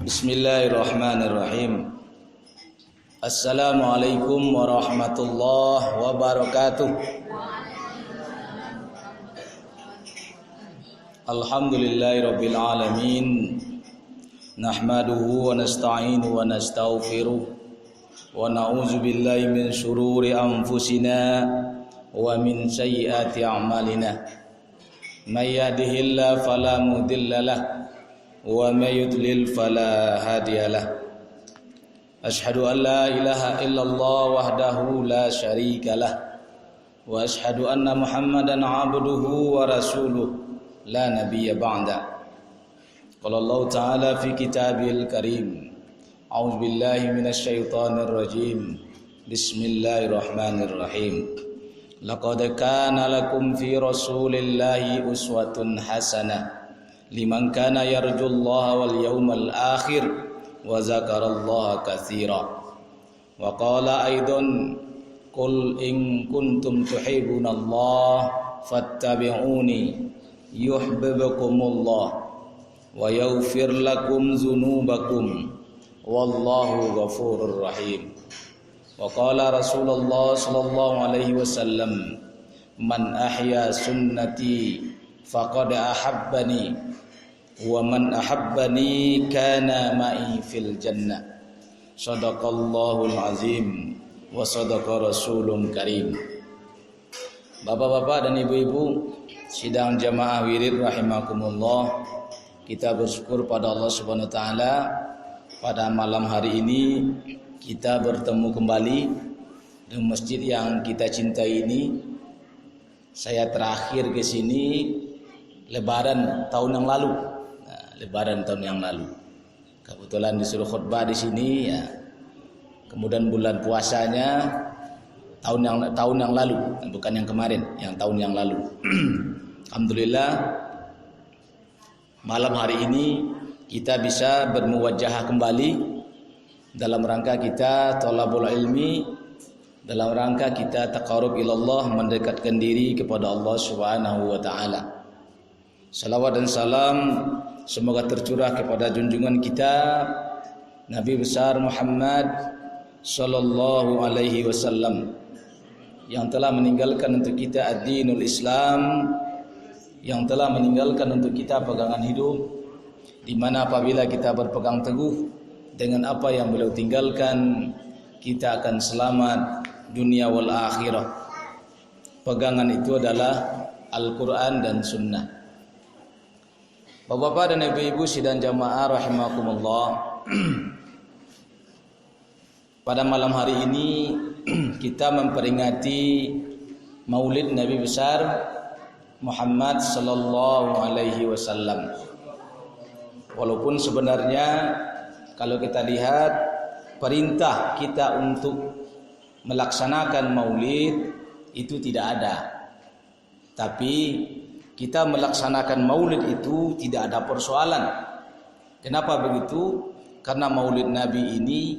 Bismillahirrahmanirrahim. Assalamualaikum warahmatullahi wabarakatuh. Alhamdulillahirabbil alamin. Nahmaduhu wa nasta'inuhu wa nastaghfiruh wa na'udzu billahi min shururi anfusina wa min sayyiati a'malina. May yahdihillahu fala mudilla lahu wa may yudlil fala hadiyalah. Asyhadu an la ilaha illallah wahdahu la syarikalah wa asyhadu anna Muhammadan abduhu wa rasuluh la nabiyya ba'da. Qala Allah ta'ala fi kitabil karim. A'udzu billahi minasy syaithanir rajim. Bismillahirrahmanirrahim. Laqad kana lakum fi rasulillahi uswatun hasanah liman kana yarjullaha wal yawmal akhir wa zakarallaha katsira. Wa qala aidan qul in kuntum tuhibbunallaha fattabi'uni yuhibbukumullah wa yaghfir lakum dzunubakum wallahu ghafurur rahim. Wa qala Rasulullah sallallahu alaihi wasallam man ahya sunnati faqad ahabbani wa man ahabbani kana ma'i fil jannah. Shadaqallahul azim wa sadaqa rasulun karim. Bapak-bapak dan ibu-ibu sidang jamaah wirid rahimakumullah, kita bersyukur pada Allah Subhanahu wa taala pada malam hari ini kita bertemu kembali di masjid yang kita cintai ini. Saya terakhir ke sini Lebaran tahun yang lalu. Lebaran tahun yang lalu. Kebetulan disuruh khutbah di sini ya. Kemudian bulan puasanya tahun yang lalu, bukan yang kemarin, yang tahun yang lalu. Alhamdulillah malam hari ini kita bisa bermuwajahah kembali dalam rangka kita thalabul ilmi, dalam rangka kita taqarrub ilallah, mendekatkan diri kepada Allah Subhanahu wa taala. Salawat dan salam semoga tercurah kepada junjungan kita Nabi besar Muhammad sallallahu alaihi wasallam yang telah meninggalkan untuk kita ad-dinul Islam, yang telah meninggalkan untuk kita pegangan hidup, di mana apabila kita berpegang teguh dengan apa yang beliau tinggalkan, kita akan selamat dunia wal akhirah. Pegangan itu adalah Al-Quran dan Sunnah. Bapak-bapak dan ibu-ibu sidang jamaah rahimakumullah, pada malam hari ini kita memperingati Maulid Nabi besar Muhammad sallallahu alaihi wasallam. Walaupun sebenarnya kalau kita lihat perintah kita untuk melaksanakan Maulid itu tidak ada. Tapi kita melaksanakan Maulid itu tidak ada persoalan. Kenapa begitu? Karena Maulid Nabi ini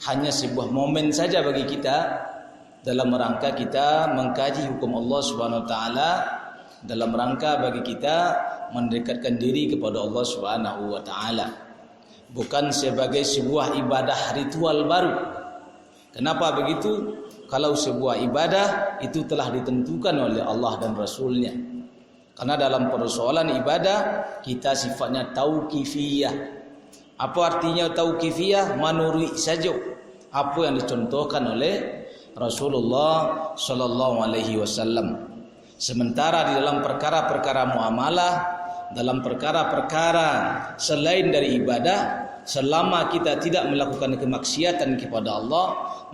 hanya sebuah momen saja bagi kita dalam rangka kita mengkaji hukum Allah Subhanahu wa taala, dalam rangka bagi kita mendekatkan diri kepada Allah Subhanahu wa taala. Bukan sebagai sebuah ibadah ritual baru. Kenapa begitu? Kalau sebuah ibadah itu telah ditentukan oleh Allah dan Rasulnya. Karena dalam persoalan ibadah kita sifatnya tauqifiyah. Apa artinya tauqifiyah? Menurut saja apa yang dicontohkan oleh Rasulullah sallallahu alaihi wasallam. Sementara di dalam perkara-perkara muamalah, dalam perkara-perkara selain dari ibadah, selama kita tidak melakukan kemaksiatan kepada Allah,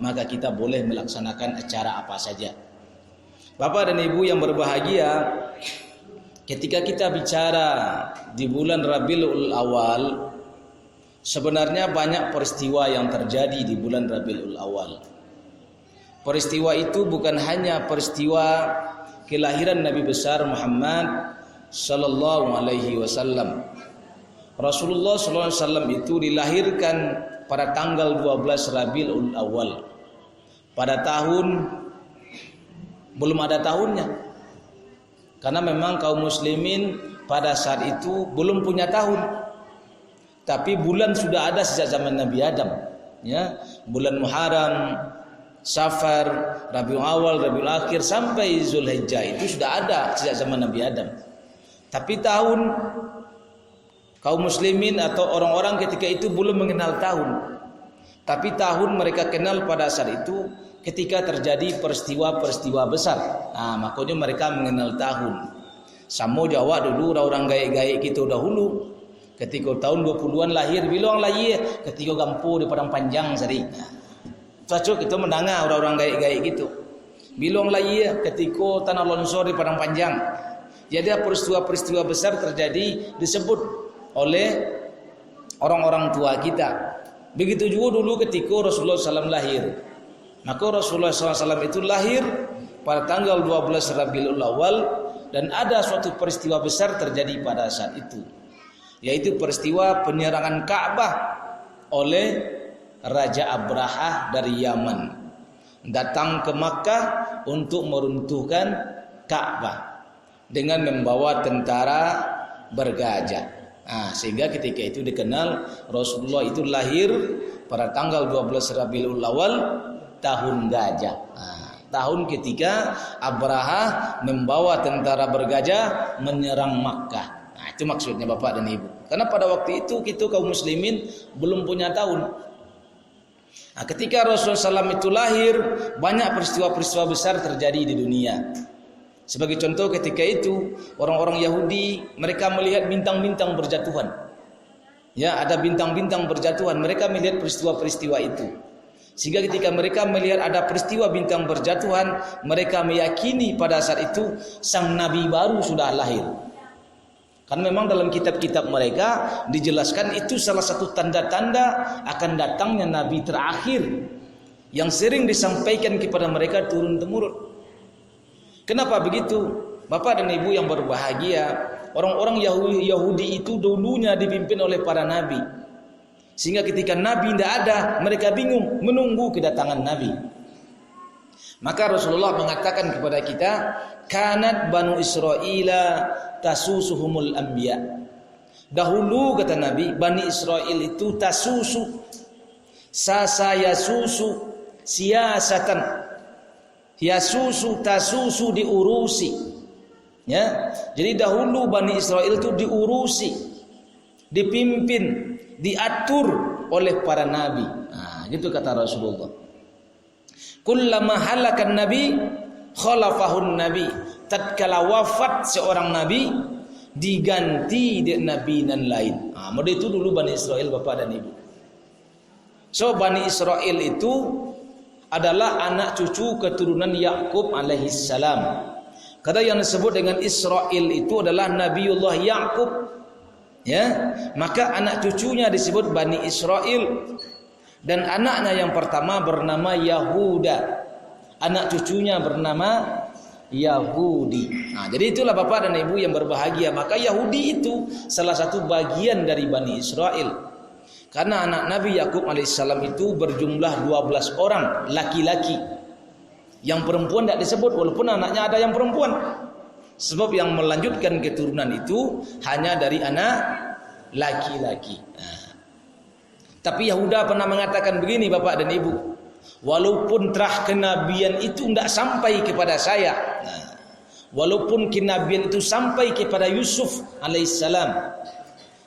maka kita boleh melaksanakan acara apa saja. Bapak dan Ibu yang berbahagia, ketika kita bicara di bulan Rabiul Awal, sebenarnya banyak peristiwa yang terjadi di bulan Rabiul Awal. Peristiwa itu bukan hanya peristiwa kelahiran Nabi besar Muhammad sallallahu alaihi wasallam. Rasulullah sallallahu alaihi wasallam itu dilahirkan pada tanggal 12 Rabiul Awal. Pada tahun belum ada tahunnya. Karena memang kaum muslimin pada saat itu belum punya tahun. Tapi bulan sudah ada sejak zaman Nabi Adam. Ya, bulan Muharram, Safar, Rabiul Awal, Rabiul Akhir sampai Zulhijjah itu sudah ada sejak zaman Nabi Adam. Tapi tahun kaum muslimin atau orang-orang ketika itu belum mengenal tahun. Tapi tahun mereka kenal pada saat itu ketika terjadi peristiwa-peristiwa besar. Nah, makanya mereka mengenal tahun. Samo Jawa dulu orang gaik-gaik kita dahulu. Ketika tahun 20-an lahir bilang lahir ketika gampu di Padang Panjang sering. Cocok itu mendengar orang-orang gaik-gaik gitu. Bilang lahir ketika tanah longsor di Padang Panjang. Jadi peristiwa-peristiwa besar terjadi disebut oleh orang-orang tua kita. Begitu juga dulu ketika Rasulullah SAW lahir. Maka Rasulullah SAW itu lahir pada tanggal 12 Rabiul Awal dan ada suatu peristiwa besar terjadi pada saat itu. Yaitu peristiwa penyerangan Ka'bah oleh Raja Abrahah dari Yaman. Datang ke Makkah untuk meruntuhkan Ka'bah dengan membawa tentara bergajah. Nah, sehingga ketika itu dikenal Rasulullah itu lahir pada tanggal 12 Rabiul Awal tahun gajah. Nah, tahun ketika Abrahah membawa tentara bergajah menyerang Makkah. Nah, itu maksudnya Bapak dan Ibu. Karena pada waktu itu kita kaum muslimin belum punya tahun. Nah, ketika Rasulullah SAW itu lahir, banyak peristiwa-peristiwa besar terjadi di dunia. Sebagai contoh ketika itu orang-orang Yahudi mereka melihat bintang-bintang berjatuhan. Ya, ada bintang-bintang berjatuhan, mereka melihat peristiwa-peristiwa itu. Sehingga ketika mereka melihat ada peristiwa bintang berjatuhan, mereka meyakini pada saat itu sang nabi baru sudah lahir. Kan memang dalam kitab-kitab mereka dijelaskan itu salah satu tanda-tanda akan datangnya nabi terakhir yang sering disampaikan kepada mereka turun-temurun. Kenapa begitu? Bapak dan Ibu yang berbahagia, orang-orang Yahudi itu dulunya dipimpin oleh para nabi. Sehingga ketika nabi tidak ada, mereka bingung menunggu kedatangan nabi. Maka Rasulullah mengatakan kepada kita, kanat banu Israila tasusuhumul anbiya. Dahulu kata Nabi, Bani Israel itu tasusu, sasa yasusu, siasatan, yasusu tasusu diurusi. Ya, jadi dahulu Bani Israel itu diurusi, dipimpin, diatur oleh para nabi. Nah, gitu kata Rasulullah. Kullama halakan nabi khalafahun nabi. Tatkala wafat seorang nabi diganti dengan nabi dan lain. Nah, model itu dulu Bani Israel Bapak dan Ibu. So Bani Israel itu adalah anak cucu keturunan Yakub alaihissalam. Kata yang disebut dengan Israel itu adalah Nabiullah Yakub. Ya, maka anak cucunya disebut Bani Israel. Dan anaknya yang pertama bernama Yahuda. Anak cucunya bernama Yahudi. Nah, jadi itulah Bapak dan Ibu yang berbahagia. Maka Yahudi itu salah satu bagian dari Bani Israel. Karena anak Nabi Yakub alaihissalam itu berjumlah 12 orang laki-laki. Yang perempuan tidak disebut walaupun anaknya ada yang perempuan. Sebab yang melanjutkan keturunan itu hanya dari anak laki-laki. Nah, tapi Yahuda pernah mengatakan begini Bapak dan Ibu, walaupun terah kenabian itu tidak sampai kepada saya. Nah, walaupun kenabian itu sampai kepada Yusuf alaihissalam.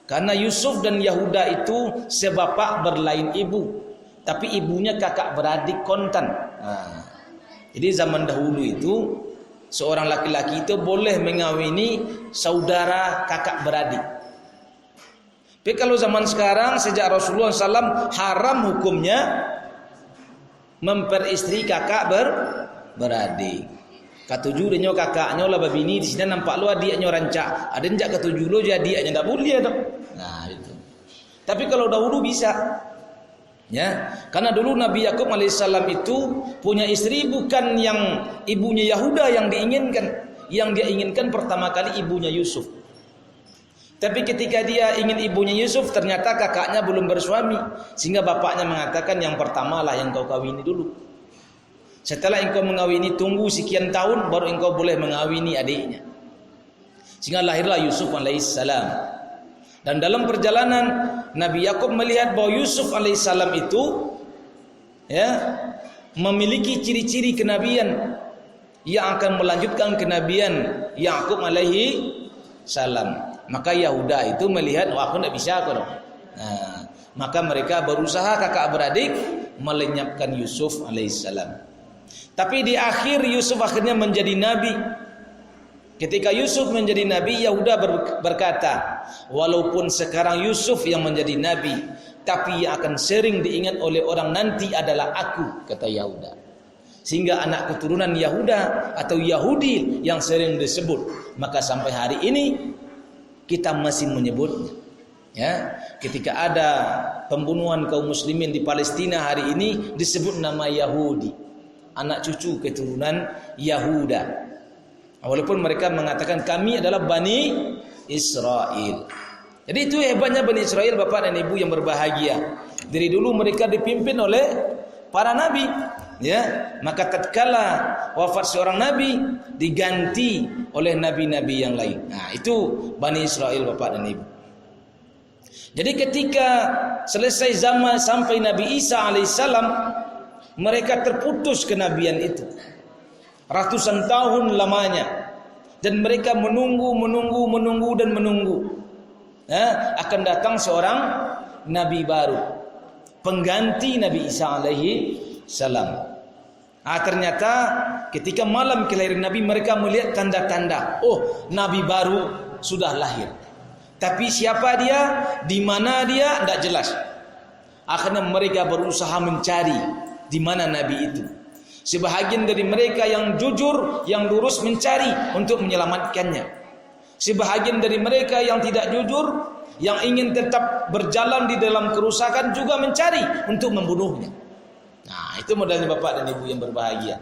Karena Yusuf dan Yahuda itu sebapak berlain ibu, tapi ibunya kakak beradik kontan. Nah, jadi zaman dahulu itu seorang laki-laki itu boleh mengawini saudara kakak beradik. Tapi kalau zaman sekarang sejak Rasulullah SAW haram hukumnya memperistri kakak beradik. Ketujuh dia kakaknya lah babini di sini nampak lu adiknya rancak. Ada njak ketujuh lu jadi adiknya enggak boleh dong. Nah itu. Tapi kalau dahulu bisa. Ya, karena dulu Nabi Yakub alaihissalam itu punya istri bukan yang ibunya Yahuda yang diinginkan. Yang dia inginkan pertama kali ibunya Yusuf. Tapi ketika dia ingin ibunya Yusuf, ternyata kakaknya belum bersuami. Sehingga bapaknya mengatakan yang pertamalah yang kau kawini dulu. Setelah engkau mengawini, tunggu sekian tahun, baru engkau boleh mengawini adiknya. Sehingga lahirlah Yusuf alaihissalam. Dan dalam perjalanan Nabi Yakub melihat bahwa Yusuf alaihissalam itu memiliki ciri-ciri kenabian yang akan melanjutkan kenabian Yakub alaihi salam. Maka Yahuda itu melihat, aku tidak bisa kok. Nah, maka mereka berusaha kakak beradik melenyapkan Yusuf alaihissalam. Tapi di akhir Yusuf akhirnya menjadi nabi. Ketika Yusuf menjadi nabi, Yahuda berkata, walaupun sekarang Yusuf yang menjadi nabi, tapi yang akan sering diingat oleh orang nanti adalah aku, kata Yahuda. Sehingga anak keturunan Yahuda atau Yahudi yang sering disebut. Maka sampai hari ini kita masih menyebutnya. Ketika ada pembunuhan kaum muslimin di Palestina hari ini disebut nama Yahudi, anak cucu keturunan Yahuda. Walaupun mereka mengatakan kami adalah Bani Israel. Jadi itu hebatnya Bani Israel, Bapak dan Ibu yang berbahagia. Dari dulu mereka dipimpin oleh para nabi, maka tatkala wafat seorang nabi diganti oleh nabi-nabi yang lain. Nah, itu Bani Israel, Bapak dan Ibu. Jadi ketika selesai zaman sampai Nabi Isa alaihissalam, mereka terputus kenabian itu. Ratusan tahun lamanya, dan mereka menunggu dan menunggu. Akan datang seorang nabi baru, pengganti Nabi Isa alaihi salam. Ternyata ketika malam kelahiran Nabi, mereka melihat tanda-tanda. Oh, nabi baru sudah lahir. Tapi siapa dia, di mana dia, tidak jelas. Akhirnya mereka berusaha mencari di mana nabi itu. Sebahagian dari mereka yang jujur, yang lurus mencari untuk menyelamatkannya. Sebahagian dari mereka yang tidak jujur, yang ingin tetap berjalan di dalam kerusakan juga mencari untuk membunuhnya. Nah, itu modalnya Bapak dan Ibu yang berbahagia.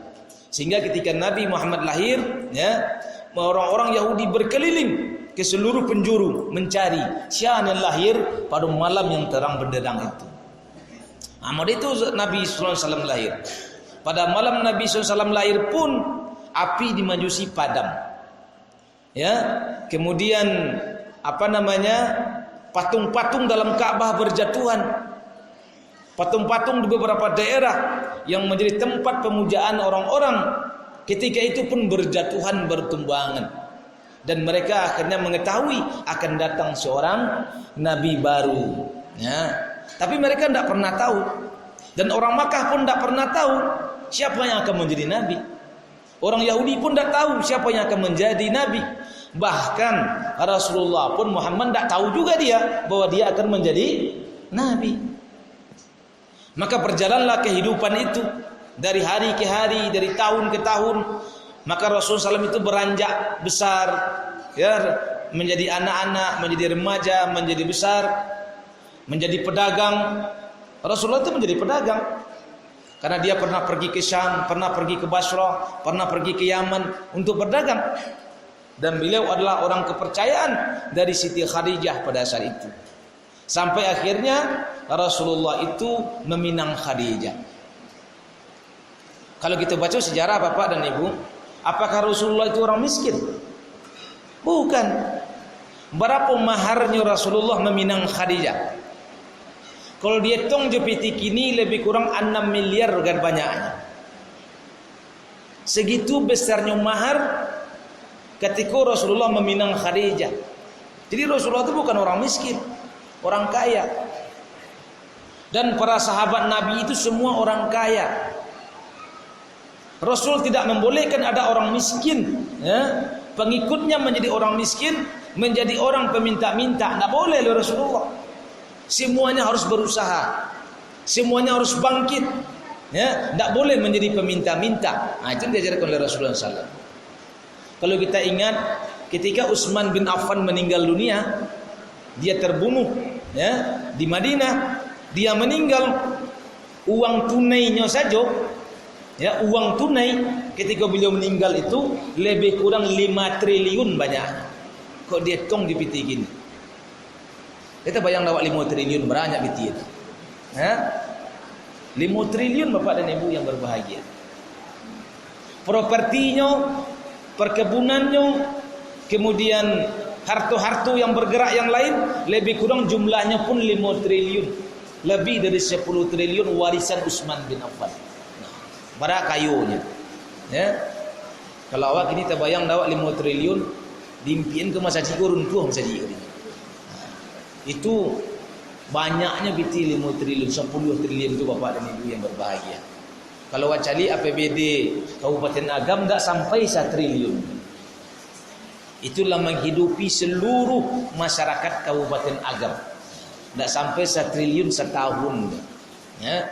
Sehingga ketika Nabi Muhammad lahir, orang-orang Yahudi berkeliling ke seluruh penjuru mencari siapa yang lahir pada malam yang terang benderang itu. Model itu Nabi SAW lahir. Pada malam Nabi SAW lahir pun api di Majusi padam. Kemudian patung-patung dalam Ka'bah berjatuhan. Patung-patung di beberapa daerah yang menjadi tempat pemujaan orang-orang ketika itu pun berjatuhan, bertumbangan. Dan mereka akhirnya mengetahui akan datang seorang nabi baru. Tapi mereka tidak pernah tahu. Dan orang Makkah pun tidak pernah tahu siapa yang akan menjadi nabi. Orang Yahudi pun tidak tahu siapa yang akan menjadi nabi. Bahkan Rasulullah pun Muhammad tidak tahu juga dia bahwa dia akan menjadi nabi. Maka berjalanlah kehidupan itu dari hari ke hari, dari tahun ke tahun. Maka Rasulullah SAW itu beranjak besar, menjadi anak-anak, menjadi remaja, menjadi besar, menjadi pedagang. Rasulullah itu menjadi pedagang karena dia pernah pergi ke Syam, pernah pergi ke Basrah, pernah pergi ke Yaman untuk berdagang. Dan beliau adalah orang kepercayaan dari Siti Khadijah pada saat itu. Sampai akhirnya Rasulullah itu meminang Khadijah. Kalau kita baca sejarah Bapak dan Ibu, apakah Rasulullah itu orang miskin? Bukan. Berapa maharnya Rasulullah meminang Khadijah? Kalau dia hitung jepiti kini lebih kurang 6 miliar kan banyaknya. Segitu besarnya mahar ketika Rasulullah meminang Khadijah. Jadi Rasulullah itu bukan orang miskin, orang kaya. Dan para sahabat Nabi itu semua orang kaya. Rasul tidak membolehkan ada orang miskin, pengikutnya menjadi orang miskin, menjadi orang peminta-minta. Tidak boleh oleh Rasulullah. Semuanya harus berusaha, semuanya harus bangkit. Tidak boleh menjadi peminta-minta. Itu yang diajarkan oleh Rasulullah SAW. Kalau kita ingat ketika Utsman bin Affan meninggal dunia, dia terbunuh di Madinah, dia meninggal, uang tunainya saja, uang tunai ketika beliau meninggal itu lebih kurang 5 triliun banyak. Kok dia tong di piti gini? Kita bayang lawak 5 triliun banyak piti itu. 5 triliun Bapak dan Ibu yang berbahagia. Propertinya, perkebunannya, kemudian harta-harta yang bergerak yang lain lebih kurang jumlahnya pun 5 triliun. Lebih dari 10 triliun warisan Utsman bin Affan. Nah, bara kayunya. Ya. Kalau awak ini terbayang dawak 5 triliun diimpiin ke masa cikur runtuh masa cikur. Itu banyaknya biti 5 triliun, 10 triliun itu Bapak dan Ibu yang berbahagia. Kalau wacali APBD Kabupaten Agam tidak sampai 1 triliun. Itulah menghidupi seluruh masyarakat Kabupaten Agam. Tidak sampai 1 triliun setahun. Ya.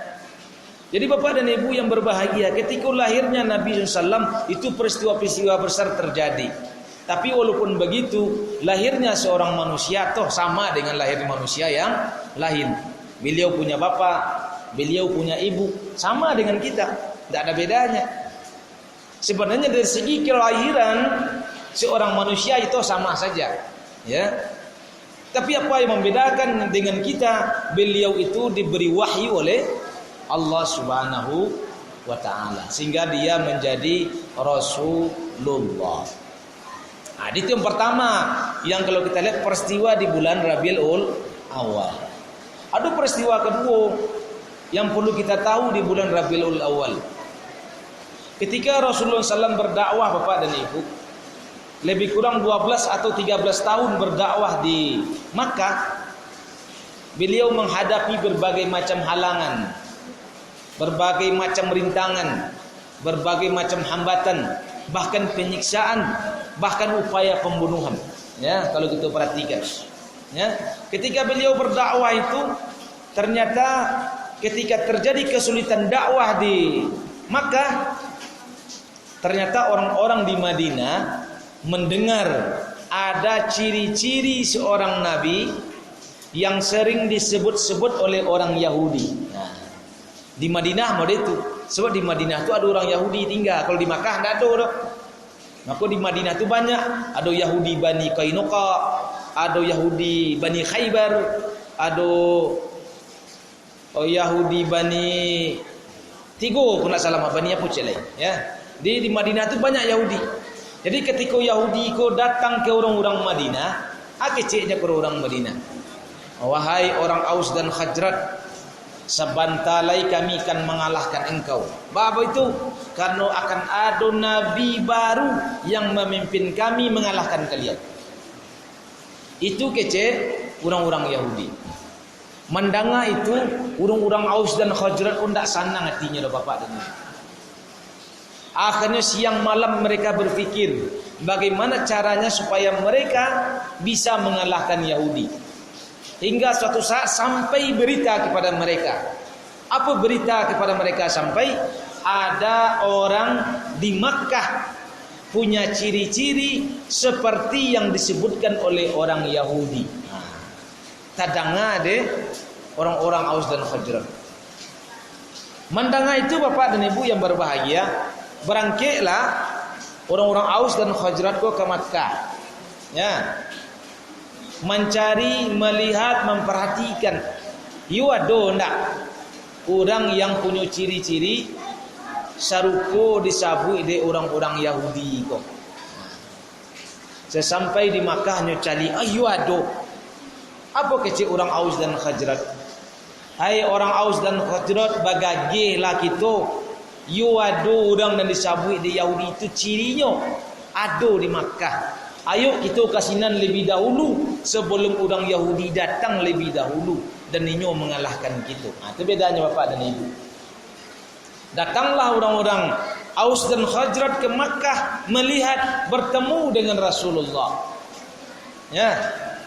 Jadi Bapak dan Ibu yang berbahagia, ketika lahirnya Nabi SAW itu peristiwa-peristiwa besar terjadi. Tapi walaupun begitu, lahirnya seorang manusia toh sama dengan lahir manusia yang lain. Beliau punya bapak, beliau punya ibu, sama dengan kita, tidak ada bedanya. Sebenarnya dari segi kelahiran seorang manusia itu sama saja, ya. Tapi apa yang membedakan dengan kita? Beliau itu diberi wahyu oleh Allah Subhanahu wa taala sehingga dia menjadi Rasulullah. Nah, itu yang pertama yang kalau kita lihat peristiwa di bulan Rabiul Awal. Ada peristiwa kedua yang perlu kita tahu di bulan Rabiul Awal. Ketika Rasulullah SAW berdakwah Bapak dan Ibu, lebih kurang 12 atau 13 tahun berdakwah di Makkah, beliau menghadapi berbagai macam halangan, berbagai macam rintangan, berbagai macam hambatan, bahkan penyiksaan, bahkan upaya pembunuhan. Ya, kalau kita perhatikan. Ya, ketika beliau berdakwah itu ternyata ketika terjadi kesulitan dakwah di Makkah, ternyata orang-orang di Madinah mendengar ada ciri-ciri seorang nabi yang sering disebut-sebut oleh orang Yahudi. Nah, di Madinah mode itu, sebab di Madinah itu ada orang Yahudi tinggal. Kalau di Makkah tidak ada. Maka di Madinah itu banyak, ada Yahudi Bani Qainuqa, ada Yahudi Bani Khaybar, ada Yahudi Bani Tigo, kalau tidak salah Bani apa celai. Ya, di Madinah itu banyak Yahudi. Jadi ketika Yahudi itu datang ke orang-orang Madinah, akeceknya ke orang Madinah. Wahai orang Aus dan Khazraj, sebentalai kami akan mengalahkan engkau. Apa itu? Karena akan ada nabi baru yang memimpin kami mengalahkan kalian. Itu kece orang-orang Yahudi. Mendengar itu orang-orang Aus dan Khazraj pun tak senang hatinya Bapak dan Ibu. Akhirnya siang malam mereka berpikir bagaimana caranya supaya mereka bisa mengalahkan Yahudi. Hingga suatu saat sampai berita kepada mereka. Apa berita kepada mereka sampai? Ada orang di Makkah punya ciri-ciri seperti yang disebutkan oleh orang Yahudi. Tadanga deh orang-orang Aus dan Khazraj. Mendengar itu Bapak dan Ibu yang berbahagia, berangkatlah orang-orang Aus dan Khazraj ke Makkah. Ya. Mencari, melihat, memperhatikan. You ada ndak orang yang punya ciri-ciri sarupo disabui de orang-orang Yahudi kok. Sesampai di Makkah nyo cari, ayo ada. Apa kecil orang Aus dan Khazraj? Hai orang Aus dan Khazraj, bagagelah kita. You ada orang dan disabui de Yahudi itu cirinya ada di Makkah. Ayo kita kasinan lebih dahulu sebelum orang Yahudi datang lebih dahulu dan inyo mengalahkan kita. Itu bedanya Bapak dan Ibu. Datanglah orang-orang Aus dan Khazraj ke Makkah melihat bertemu dengan Rasulullah. Ya.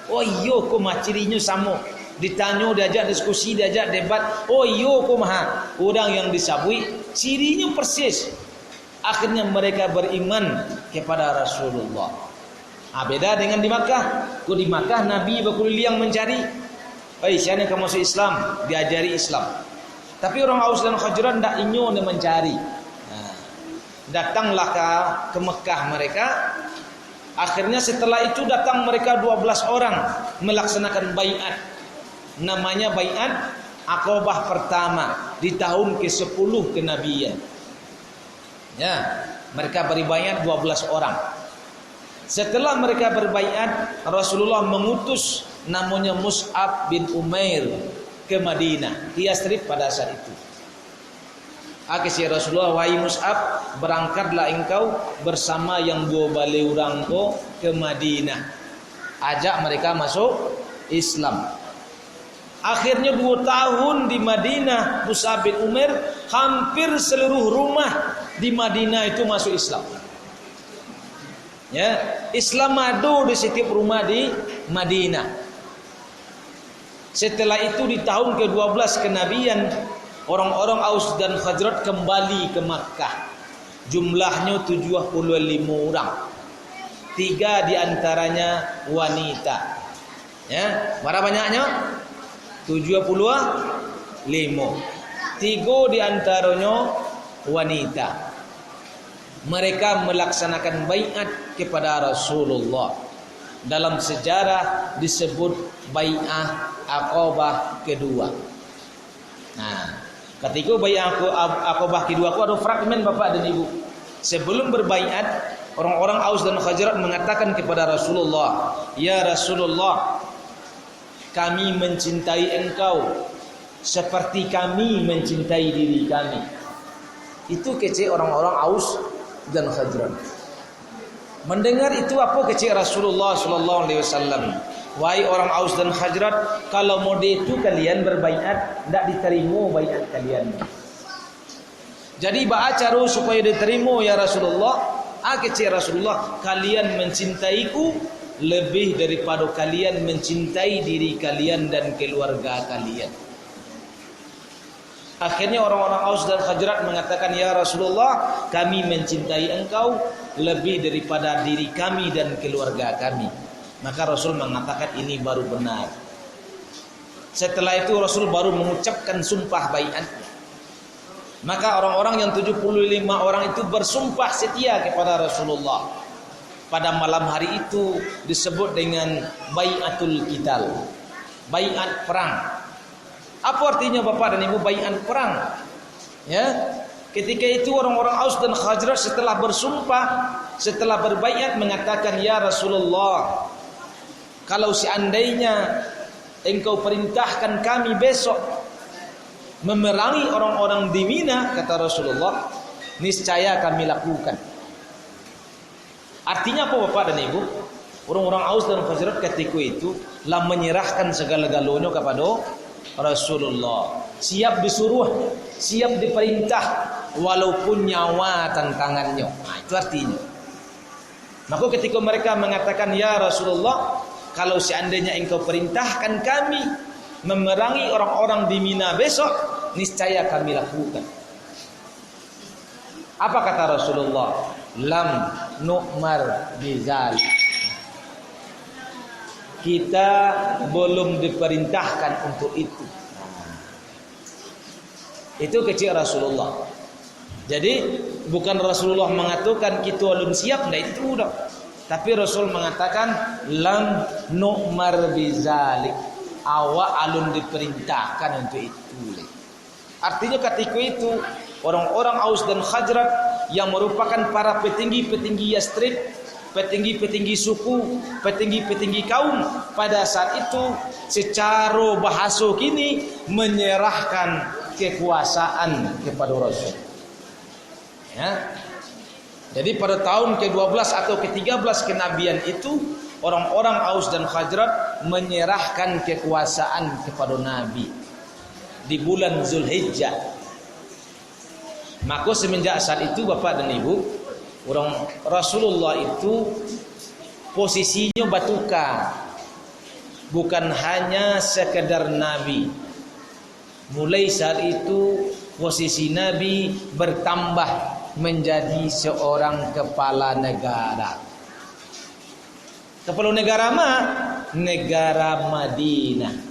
Oh iya kok cirinya sama. Ditanya, diajak diskusi, diajak debat. Oh iya kok orang yang disabui cirinya persis. Akhirnya mereka beriman kepada Rasulullah. Beda dengan di Makkah. Kalau di Makkah Nabi berkeliling mencari, siapa yang masuk Islam, diajari Islam. Tapi orang Aus dan Khazraj tidak ingin mencari. Datanglah ke Makkah mereka. Akhirnya setelah itu datang mereka 12 orang melaksanakan baiat. Namanya baiat Aqabah pertama di tahun ke-10 kenabian. Ya, mereka beri baiat 12 orang. Setelah mereka berbaiat, Rasulullah mengutus namanya Mus'ab bin Umair ke Madinah, ke Yastrib pada saat itu. Akhirnya Rasulullah, wahai Mus'ab, berangkatlah engkau bersama yang 2 balai orang ko ke Madinah. Ajak mereka masuk Islam. Akhirnya 2 tahun di Madinah, Mus'ab bin Umair, hampir seluruh rumah di Madinah itu masuk Islam. Ya, Islam madu di setiap rumah di Madinah. Setelah itu di tahun ke-12 kenabian, orang-orang Aus dan Khazraj kembali ke Makkah. Jumlahnya 75 orang. 3 diantaranya wanita. Ya, berapa banyaknya? 75. 3 diantaranya wanita. Mereka melaksanakan baiat kepada Rasulullah. Dalam sejarah disebut bai'ah Aqabah kedua. Nah, ketika bai'ah Aqabah kedua ada fragmen Bapak dan Ibu. Sebelum berbaiat, orang-orang Aus dan Khazraj mengatakan kepada Rasulullah, "Ya Rasulullah, kami mencintai engkau seperti kami mencintai diri kami." Itu kecil orang-orang Aus dan Khazraj. Mendengar itu apa kecil Rasulullah sallallahu alaihi wasallam? Wahai orang Aus dan Khazraj, kalau mode itu kalian berbaiat, tidak diterima baiat kalian. Jadi cara supaya diterima ya Rasulullah, kecil Rasulullah, kalian mencintaiku lebih daripada kalian mencintai diri kalian dan keluarga kalian. Akhirnya orang-orang Aus dan Khazraj mengatakan, "Ya Rasulullah, kami mencintai engkau lebih daripada diri kami dan keluarga kami." Maka Rasul mengatakan ini baru benar. Setelah itu Rasul baru mengucapkan sumpah baiat. Maka orang-orang yang 75 orang itu bersumpah setia kepada Rasulullah. Pada malam hari itu disebut dengan baiatul qital, baiat perang. Apa artinya Bapak dan Ibu baiat perang? Ya, ketika itu orang-orang Aus dan Khazraj setelah bersumpah, setelah berbaiat mengatakan, "Ya Rasulullah, kalau seandainya engkau perintahkan kami besok memerangi orang-orang di Mina," kata Rasulullah, "niscaya kami lakukan." Artinya apa Bapak dan Ibu? Orang-orang Aus dan Khazraj ketika itu telah menyerahkan segala-galanya kepada Rasulullah, siap disuruh, siap diperintah, walaupun nyawa tantangannya. Nah, itu artinya. Maka ketika mereka mengatakan, "Ya Rasulullah, kalau seandainya engkau perintahkan kami memerangi orang-orang di Mina besok, niscaya kami lakukan." Apa kata Rasulullah? "Lam nu'mar bizalik." Kita belum diperintahkan untuk itu. Itu kecil Rasulullah. Jadi bukan Rasulullah mengatakan kita belum siap, nah itu udah. Tapi Rasul mengatakan lam nu'mar bizalik. Awak alun diperintahkan untuk itu. Artinya ketika itu orang-orang Aus dan Khazraj yang merupakan para petinggi-petinggi Yastrib, petinggi-petinggi suku, petinggi-petinggi kaum pada saat itu secara bahasa kini menyerahkan kekuasaan kepada Rasul. Ya. Jadi pada tahun ke-12 atau ke-13 kenabian itu orang-orang Aus dan Khazraj menyerahkan kekuasaan kepada Nabi di bulan Zulhijjah. Maka semenjak saat itu Bapak dan Ibu, orang Rasulullah itu posisinya batuka, bukan hanya sekedar Nabi. Mulai saat itu posisi Nabi bertambah menjadi seorang kepala negara. Kepala negara mana? Negara Madinah.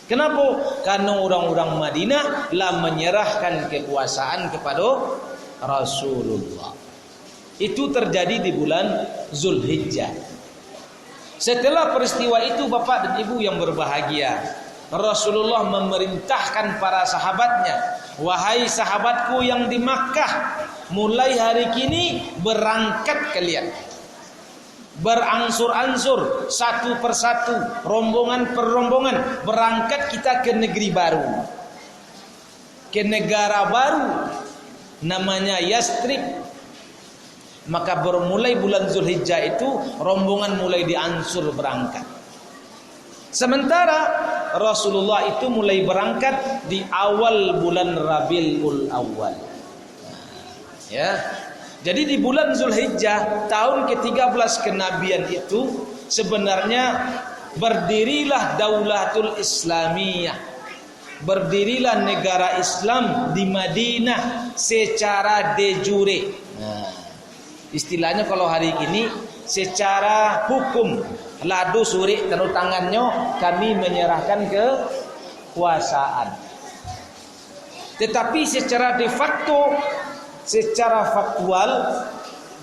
Kenapa? Karena orang-orang Madinah telah menyerahkan kekuasaan kepada Rasulullah. Itu terjadi di bulan Zulhijjah. Setelah peristiwa itu Bapak dan Ibu yang berbahagia, Rasulullah memerintahkan para sahabatnya, "Wahai sahabatku yang di Makkah, mulai hari kini berangkat kalian." berangsur-angsur, satu persatu, rombongan per rombongan, berangkat kita ke negeri baru, ke negara baru, namanya Yastrib. Maka bermulai bulan Zulhijjah itu rombongan mulai diansur berangkat. Sementara Rasulullah itu mulai berangkat di awal bulan Rabiul Awal. Ya. Jadi di bulan Zulhijjah tahun ke-13 kenabian itu sebenarnya berdirilah Daulatul Islamiyah. Berdirilah negara Islam di Madinah secara de jure. Nah, istilahnya kalau hari ini secara hukum ladu suri tanda tangannya kami menyerahkan kekuasaan. Tetapi secara de facto, secara faktual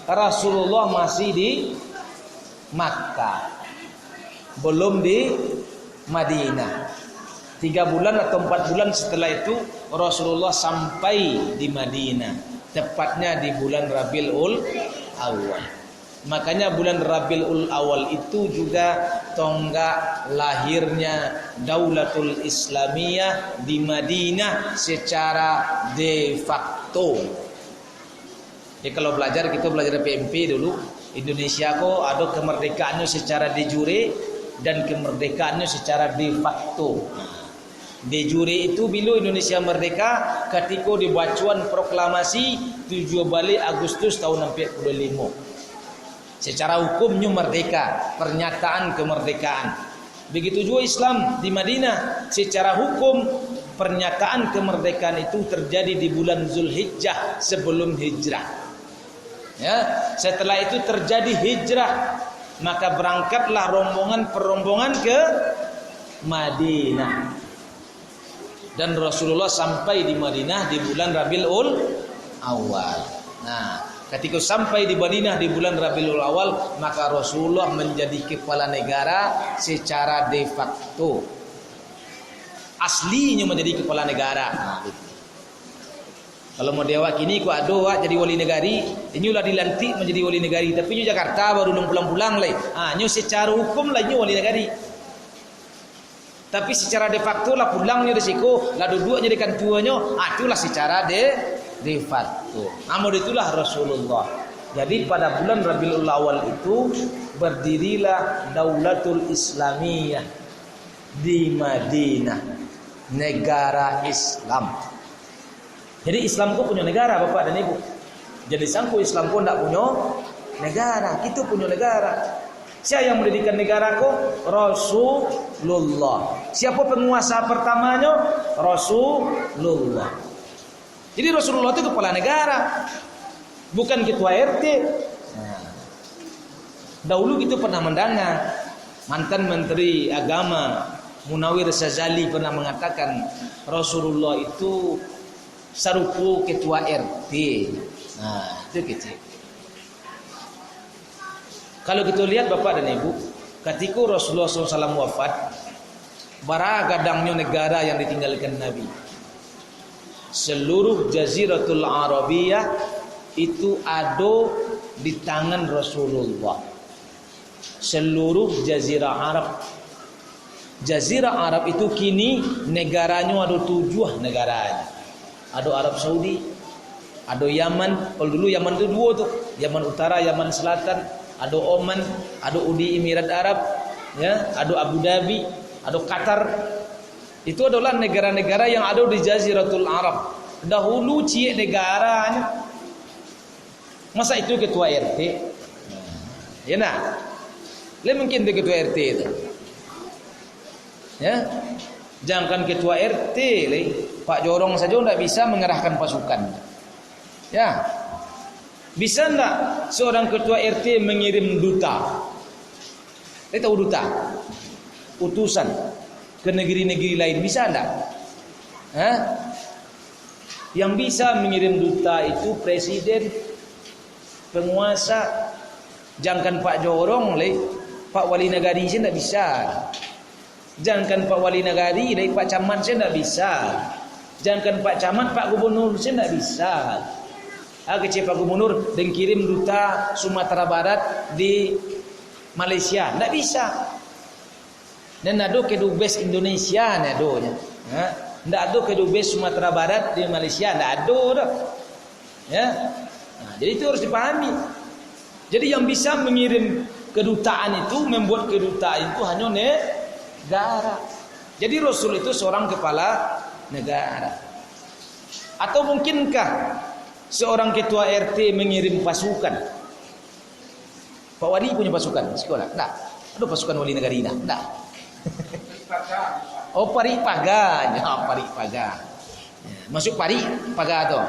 Rasulullah masih di Makkah, belum di Madinah. 3 bulan atau 4 bulan setelah itu Rasulullah sampai di Madinah, tepatnya di bulan Rabiul Awal. Makanya bulan Rabiul Awal itu juga tonggak lahirnya Daulatul Islamiyah di Madinah secara de facto. Jadi kalau belajar, kita belajar PMP dulu, Indonesia kok ada kemerdekaannya secara de jure dan kemerdekaannya secara de facto. De jure itu bila Indonesia merdeka ketika dibacuan proklamasi 17 Agustus tahun 45. Secara hukumnya merdeka, pernyataan kemerdekaan. Begitu juga Islam di Madinah, secara hukum pernyataan kemerdekaan itu terjadi di bulan Zulhijjah sebelum hijrah. Ya, setelah itu terjadi hijrah, maka berangkatlah rombongan per rombongan ke Madinah. Dan Rasulullah sampai di Madinah di bulan Rabiul Awal. Nah, ketika sampai di Madinah di bulan Rabiul Awal, maka Rasulullah menjadi kepala negara secara de facto. Aslinya menjadi kepala negara. Nah, gitu. Kalau mau dewa kini ku ado jadi wali negari, ini ulah dilantik menjadi wali negari, tapi di Jakarta baru pulang-pulang lai. Ah, nyu secara hukum lah nyu wali negari. Tapi secara de facto lah pulangnya risiko, lah duduk jadikan tuanya, itulah secara de facto. Namun itulah Rasulullah. Jadi pada bulan Rabiul Awal itu berdirilah Daulatul Islamiyah di Madinah, negara Islam. Jadi Islam itu punya negara, Bapak dan Ibu. Jadi sangku Islam pun tidak punya negara, itu punya negara. Siapa yang mendirikan negara ko? Rasulullah. Siapa penguasa pertamanya? Rasulullah. Jadi Rasulullah itu kepala negara, bukan ketua RT. Nah, dahulu itu pernah mendengar mantan Menteri Agama Munawir Syazali pernah mengatakan Rasulullah itu sarupu ketua RT. Nah, itu kecil. Kalau kita lihat Bapak dan Ibu, ketika Rasulullah SAW wafat, bara gadangnya negara yang ditinggalkan Nabi. Seluruh Jaziratul Arabiyah itu ada di tangan Rasulullah. Seluruh Jazirah Arab. Jazirah Arab itu kini negaranya ada 7 negaranya. Ada Arab Saudi, ada Yaman. Kalau dulu Yaman itu 2 tuh, Yaman Utara, Yaman Selatan. Ada Oman, ada Uni Emirat Arab, ya, ada Abu Dhabi, ada Qatar. Itu adalah negara-negara yang ada di Jaziratul Arab. Dahulu cie negaranya. Masa itu ketua RT? Ya nah. Mungkin itu ketua RT itu. Ya. Jangankan ketua RT, Pak Jorong saja tidak bisa mengerahkan pasukan. Ya. Bisa enggak seorang ketua RT mengirim duta? Tahu duta? Utusan ke negeri-negeri lain, bisa enggak? Yang bisa mengirim duta itu presiden, penguasa. Jangankan Pak Jorong, Pak Wali Negari saya enggak bisa. Jangankan Pak Wali Negari, Pak Camat saya enggak bisa. Jangankan Pak Camat, Pak Gubernur saya enggak bisa. Kecil Pak Gubernur dan kirim duta Sumatera Barat di Malaysia, tidak bisa. Dan ada kedubes Indonesia, tidak ada kedubes Sumatera Barat di Malaysia, tidak ada dah. Ya, nah, jadi itu harus dipahami. Jadi yang bisa mengirim kedutaan itu, membuat kedutaan itu hanya negara. Jadi Rasul itu seorang kepala negara. Atau mungkinkah seorang ketua RT mengirim pasukan? Pak Wali punya pasukan sekolah? Tidak. Ada pasukan wali negara ini? Tidak. Oh, Paripaga. Ya, Paripaga. Masuk Paripaga tuh.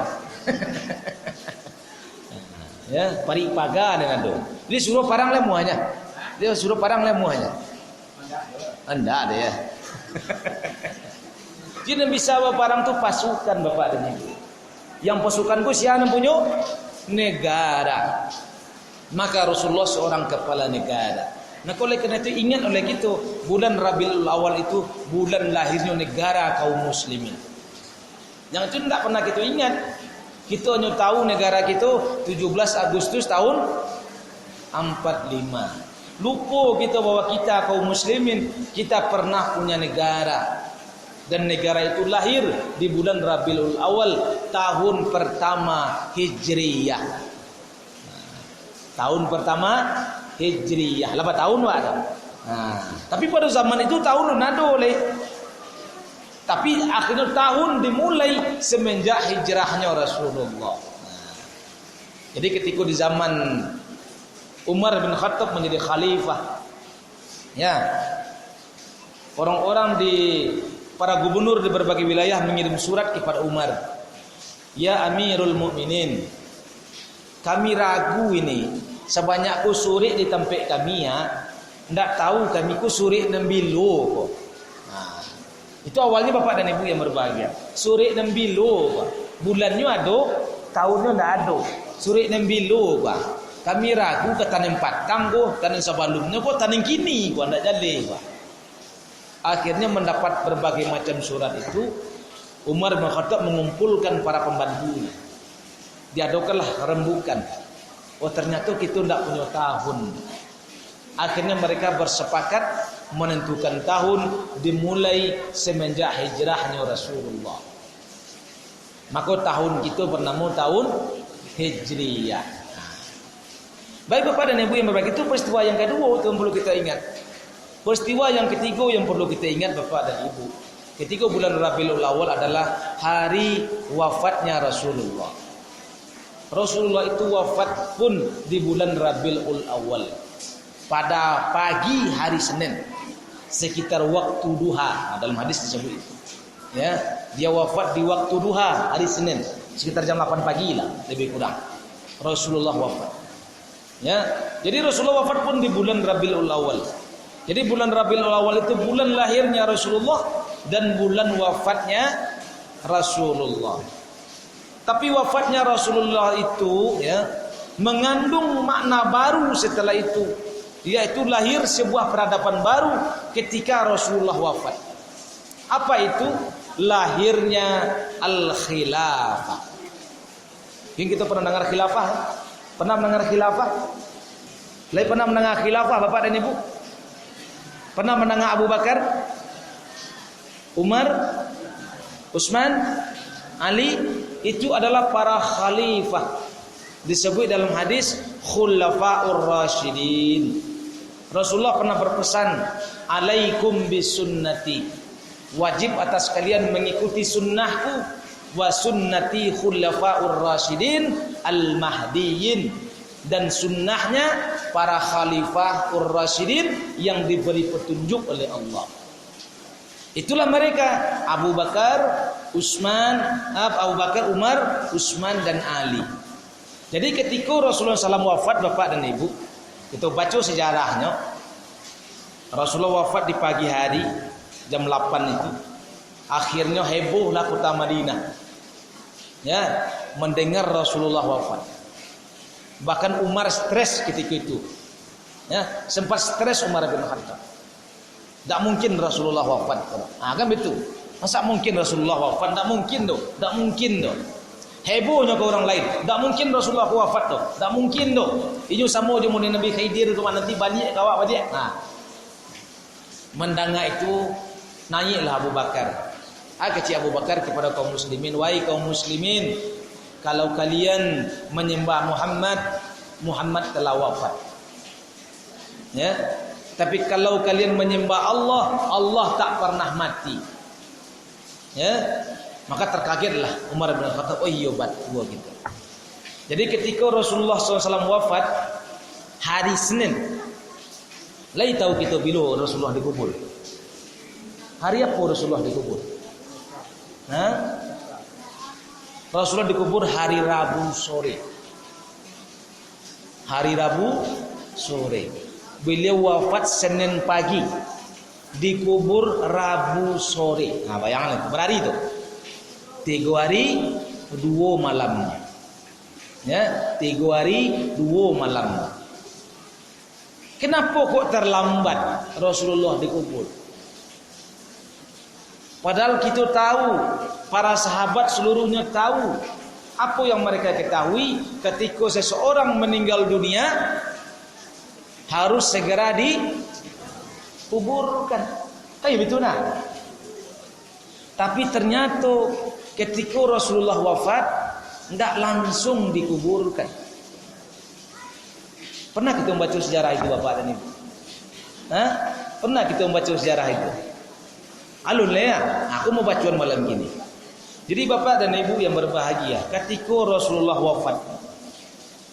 Ya, Paripaga dengan itu. Dia suruh parang lemuanya. Enggak ada ya. Jadi bisa parang tuh pasukan Bapak dan Ibu. Yang pasukan ku siapa punya? Negara. Maka Rasulullah seorang kepala negara. Nah, oleh karena itu ingat oleh itu bulan Rabiul Awal itu bulan lahirnya negara kaum muslimin. Yang itu tidak pernah kita ingat. Kita hanya tahu negara kita 17 Agustus tahun 45. Lupa kita bahwa kita kaum muslimin kita pernah punya negara. Dan negara itu lahir di bulan Rabiul Awal tahun pertama Hijriyah. Tahun pertama Hijriyah. 8 tahun ada. Nah, tapi pada zaman itu tahun nado oleh. Tapi akhirnya tahun dimulai semenjak hijrahnya Rasulullah. Nah, jadi ketika di zaman Umar bin Khattab menjadi khalifah, ya, orang-orang di para gubernur di berbagai wilayah mengirim surat kepada Umar. Ya Amirul Mukminin, kami ragu ini. Sebanyak ku suri di tempat kami ya, ndak tahu kami ku suri 6 bilo kok. Nah, itu awalnya Bapak dan Ibu yang berbahagia. Suri 6 bilo, Pak. Bulannya ada, tahunnya ndak ada. Suri 6 bilo, Pak. Kami ragu ke tanam patang kok, tanam sebelumnya kok, tanam kini kok ndak jadi, Pak. Akhirnya mendapat berbagai macam surat itu, Umar bin Khattab mengumpulkan para pembantunya. Diadakanlah rembukan. Oh, ternyata kita tidak punya tahun. Akhirnya mereka bersepakat menentukan tahun dimulai semenjak hijrahnya Rasulullah. Maka tahun kita bernama tahun Hijriyah. Baik Bapak dan Ibu yang berbahagia, itu peristiwa yang kedua yang perlu kita ingat. Peristiwa yang ketiga yang perlu kita ingat Bapak dan Ibu, ketika bulan Rabiul Awal adalah hari wafatnya Rasulullah. Rasulullah itu wafat pun di bulan Rabiul Awal pada pagi hari Senin sekitar waktu duha. Nah, dalam hadis disebut itu. Ya, dia wafat di waktu duha hari Senin sekitar jam 8 pagi lah lebih kurang. Rasulullah wafat. Ya, jadi Rasulullah wafat pun di bulan Rabiul Awal. Jadi bulan Rabiul Awal itu bulan lahirnya Rasulullah dan bulan wafatnya Rasulullah. Tapi wafatnya Rasulullah itu ya mengandung makna baru setelah itu, yaitu lahir sebuah peradaban baru ketika Rasulullah wafat. Apa itu? Lahirnya al-khilafah. Yang kita pernah dengar khilafah? Pernah mendengar khilafah? Lagi pernah mendengar khilafah Bapak dan Ibu? Pernah mendengar Abu Bakar, Umar, Utsman, Ali? Itu adalah para khalifah. Disebut dalam hadis khulafaur rasyidin. Rasulullah pernah berpesan, alaikum bisunnati. Wajib atas kalian mengikuti sunnahku wa sunnati khulafaur rasyidin al-mahdiyyin, dan sunnahnya para khalifah ur-rasyidin yang diberi petunjuk oleh Allah. Itulah mereka Abu Bakar, Umar, Utsman dan Ali. Jadi ketika Rasulullah SAW wafat Bapak dan Ibu, kita baca sejarahnya. Rasulullah wafat di pagi hari jam 8 itu. Akhirnya hebohlah kota Madinah. Ya, mendengar Rasulullah wafat. Bahkan Umar stres ketika itu. Ya, sempat stres Umar bin Khattab. Tak mungkin Rasulullah wafat. Nah, kan betul. Masa mungkin Rasulullah wafat? Tak mungkin doh. Hebohnya ke orang lain. Tak mungkin Rasulullah wafat tu. Tak mungkin tu. Ini sama je mula Nabi Khidir tu nanti balik kawak balik. Mendengar itu naiklah Abu Bakar. Kecil Abu Bakar kepada kaum muslimin, wahai kaum muslimin, kalau kalian menyembah Muhammad, Muhammad telah wafat. Ya. Tapi kalau kalian menyembah Allah, Allah tak pernah mati. Ya. Maka terkagetlah Umar bin Khattab, oh iya betul gitu. Jadi ketika Rasulullah SAW wafat hari Senin, lai tahu kita bila Rasulullah dikubur. Hari apa Rasulullah dikubur? Rasulullah dikubur hari Rabu sore. Hari Rabu sore. Beliau wafat Senin pagi, dikubur Rabu sore. Bayangkan berhari itu. 3 hari 2 malamnya. Ya, 3 hari 2 malamnya. Kenapa kok terlambat Rasulullah dikubur? Padahal kita tahu, para sahabat seluruhnya tahu apa yang mereka ketahui ketika seseorang meninggal dunia harus segera dikuburkan. Kayak betul nah. Tapi ternyata ketika Rasulullah wafat tidak langsung dikuburkan. Pernah kita membaca sejarah itu Bapak dan Ibu? Pernah kita membaca sejarah itu? Alun ya, aku mau bacaan malam gini. Jadi Bapak dan Ibu yang berbahagia, ketika Rasulullah wafat,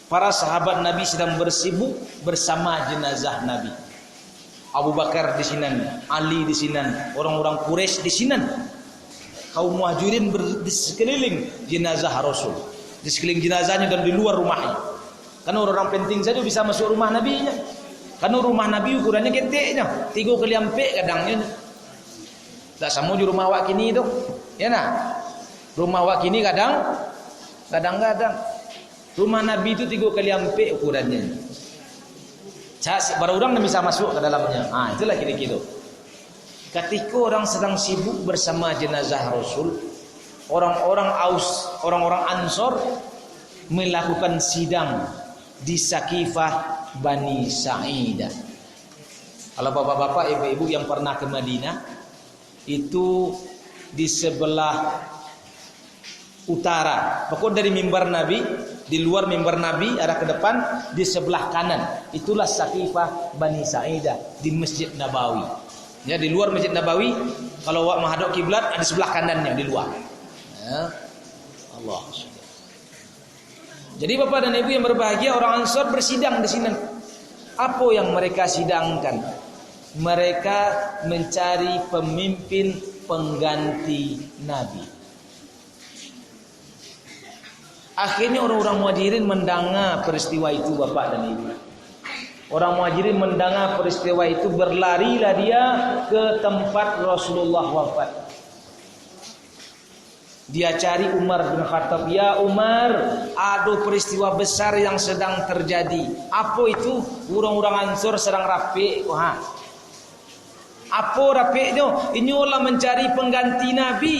para sahabat Nabi sedang bersibuk bersama jenazah Nabi. Abu Bakar di sini, Ali di sini, orang-orang Quraisy di sini. Kaum muhajirin di sekeliling jenazah Rasul, di sekeliling jenazahnya dan di luar rumahnya. Karena orang-orang penting saja bisa masuk rumah Nabi-nya. Karena rumah Nabi ukurannya keteknya, 3 kali ampek kadangnya. Tak sama di rumah awak kini itu. Ya nah. Rumah awak kini kadang-kadang. Rumah Nabi itu 3 kali ampek ukurannya. Baru orang bisa masuk ke dalamnya. Itulah kira-kira. Ketika orang sedang sibuk bersama jenazah Rasul, orang-orang Ansor melakukan sidang di Sakifah Bani Sa'idah. Kalau bapak-bapak, ibu-ibu yang pernah ke Madinah, itu di sebelah utara. Pokoknya dari mimbar Nabi, di luar mimbar Nabi arah ke depan, di sebelah kanan. Itulah Sakifah Bani Sa'idah di Masjid Nabawi. Ya, di luar Masjid Nabawi, kalau awak menghadap kiblat ada sebelah kanannya di luar. Ya. Allah. Jadi Bapak dan Ibu yang berbahagia, orang Ansor bersidang di sini. Apa yang mereka sidangkan? Mereka mencari pemimpin pengganti Nabi. Akhirnya orang-orang Muhajirin mendengar peristiwa itu Bapak dan Ibu. Orang Muhajirin mendengar peristiwa itu, berlarilah dia ke tempat Rasulullah wafat. Dia cari Umar bin Khattab. Ya Umar, ada peristiwa besar yang sedang terjadi. Apa itu? Orang-orang Ansor sedang rapik. Apa rapiknya? Ini orang mencari pengganti Nabi.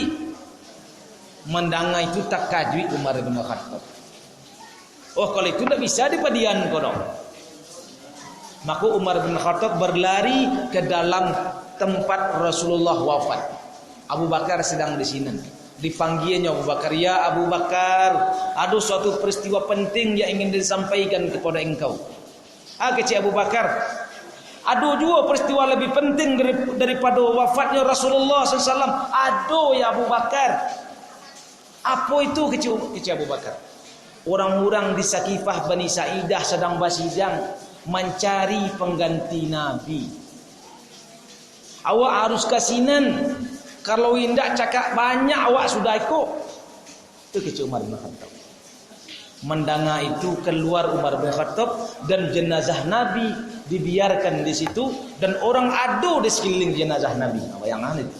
Mendengar itu tak kajui Umar bin Khattab. Oh, kalau itu tidak bisa dipadian kono. Maka Umar bin Khattab berlari ke dalam tempat Rasulullah wafat. Abu Bakar sedang di sini. Dipanggilnya Abu Bakar, ya Abu Bakar, ada suatu peristiwa penting yang ingin disampaikan kepada engkau. Kecil Abu Bakar, ada juga peristiwa lebih penting daripada wafatnya Rasulullah SAW. Ada ya Abu Bakar. Apa itu kecil Abu Bakar? Orang-orang di Sakifah Bani Sa'idah sedang bersidang mencari pengganti Nabi. Awak harus kasinan. Kalau indak cakap banyak awak sudah ikut. Itu kecil Umar bin Khattab. Mendengar itu keluar Umar bin Khattab dan jenazah Nabi dibiarkan di situ dan orang adu di sekeliling jenazah Nabi. Bayangan itu.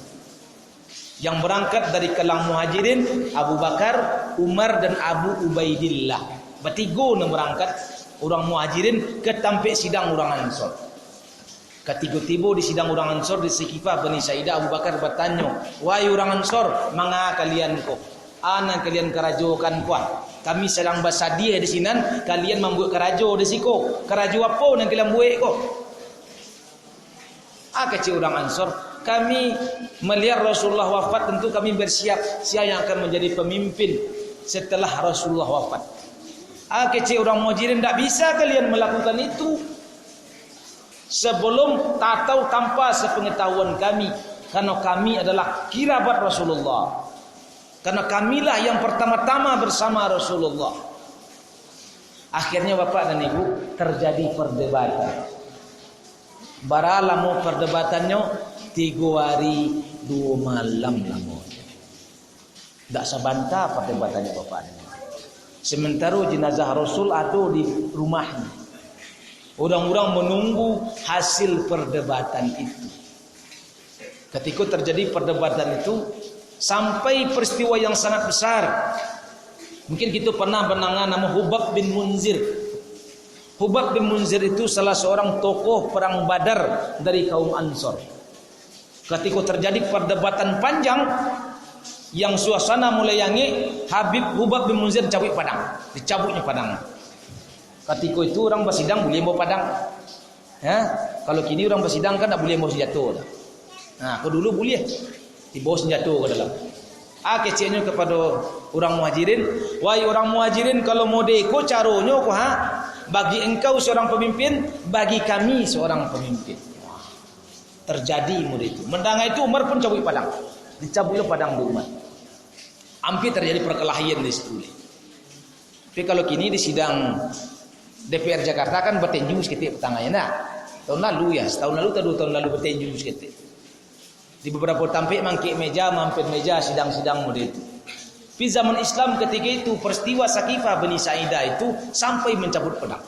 Yang berangkat dari kalangan Muhajirin, Abu Bakar, Umar dan Abu Ubaidillah. Bertiga yang berangkat orang Muhajirin ke tampik sidang orang Ansor. Ketiga-tiga di sidang orang Ansor di Sakifah Bani Sa'idah, Abu Bakar bertanya, wahai orang Ansor, manga kalian kok? Anak kalian kerajokan kuah. Kami sedang bersedia di sini, kalian membuat kerajo di siko. Kerajo apa yang kalian buat kok? Kecil orang Ansor, kami melihat Rasulullah wafat, tentu kami bersiap siapa yang akan menjadi pemimpin setelah Rasulullah wafat. Kecil orang Muhajirin, tidak bisa kalian melakukan itu sebelum atau tanpa sepengetahuan kami, karena kami adalah kirabat Rasulullah. Karena kamilah yang pertama-tama bersama Rasulullah. Akhirnya Bapak dan Ibu, terjadi perdebatan. Baralamu perdebatannya 3 hari 2 malam lama. Tak sabantah perdebatannya Bapak dan Ibu. Sementara jenazah Rasul ada di rumahnya. Orang-orang menunggu hasil perdebatan itu. Ketika terjadi perdebatan itu, sampai peristiwa yang sangat besar. Mungkin kita pernah mendengar nama Hubab bin Munzir. Hubab bin Munzir itu salah seorang tokoh perang Badar dari kaum Ansor. Ketika terjadi perdebatan panjang, yang suasana mulai yangi, Hubab bin Munzir cabut padang. Dicabutnya padang. Ketika itu orang bersidang boleh bawa padang. Kalau kini orang bersidang kan tak boleh bawa senjata. Kalau dulu boleh. Dibawa senjata ke dalam. Kecilnya kepada orang Muhajirin, wahai orang Muhajirin, kalau mau deko caranya bagi engkau seorang pemimpin, bagi kami seorang pemimpin. Terjadi mudah itu. Mendengar itu Umar pun cabut padang. Dicabutnya padang di Umar. Hampir terjadi perkelahian di situ. Tapi kalau kini di sidang DPR Jakarta kan bertinju sedikit petanganya. Nah, tahun lalu ya, setahun lalu atau 2 tahun lalu bertinju sedikit. Di beberapa tampik mampir meja sidang-sidang model itu. Di zaman Islam ketika itu peristiwa Sakifah Bani Sa'idah itu sampai mencabut pedang.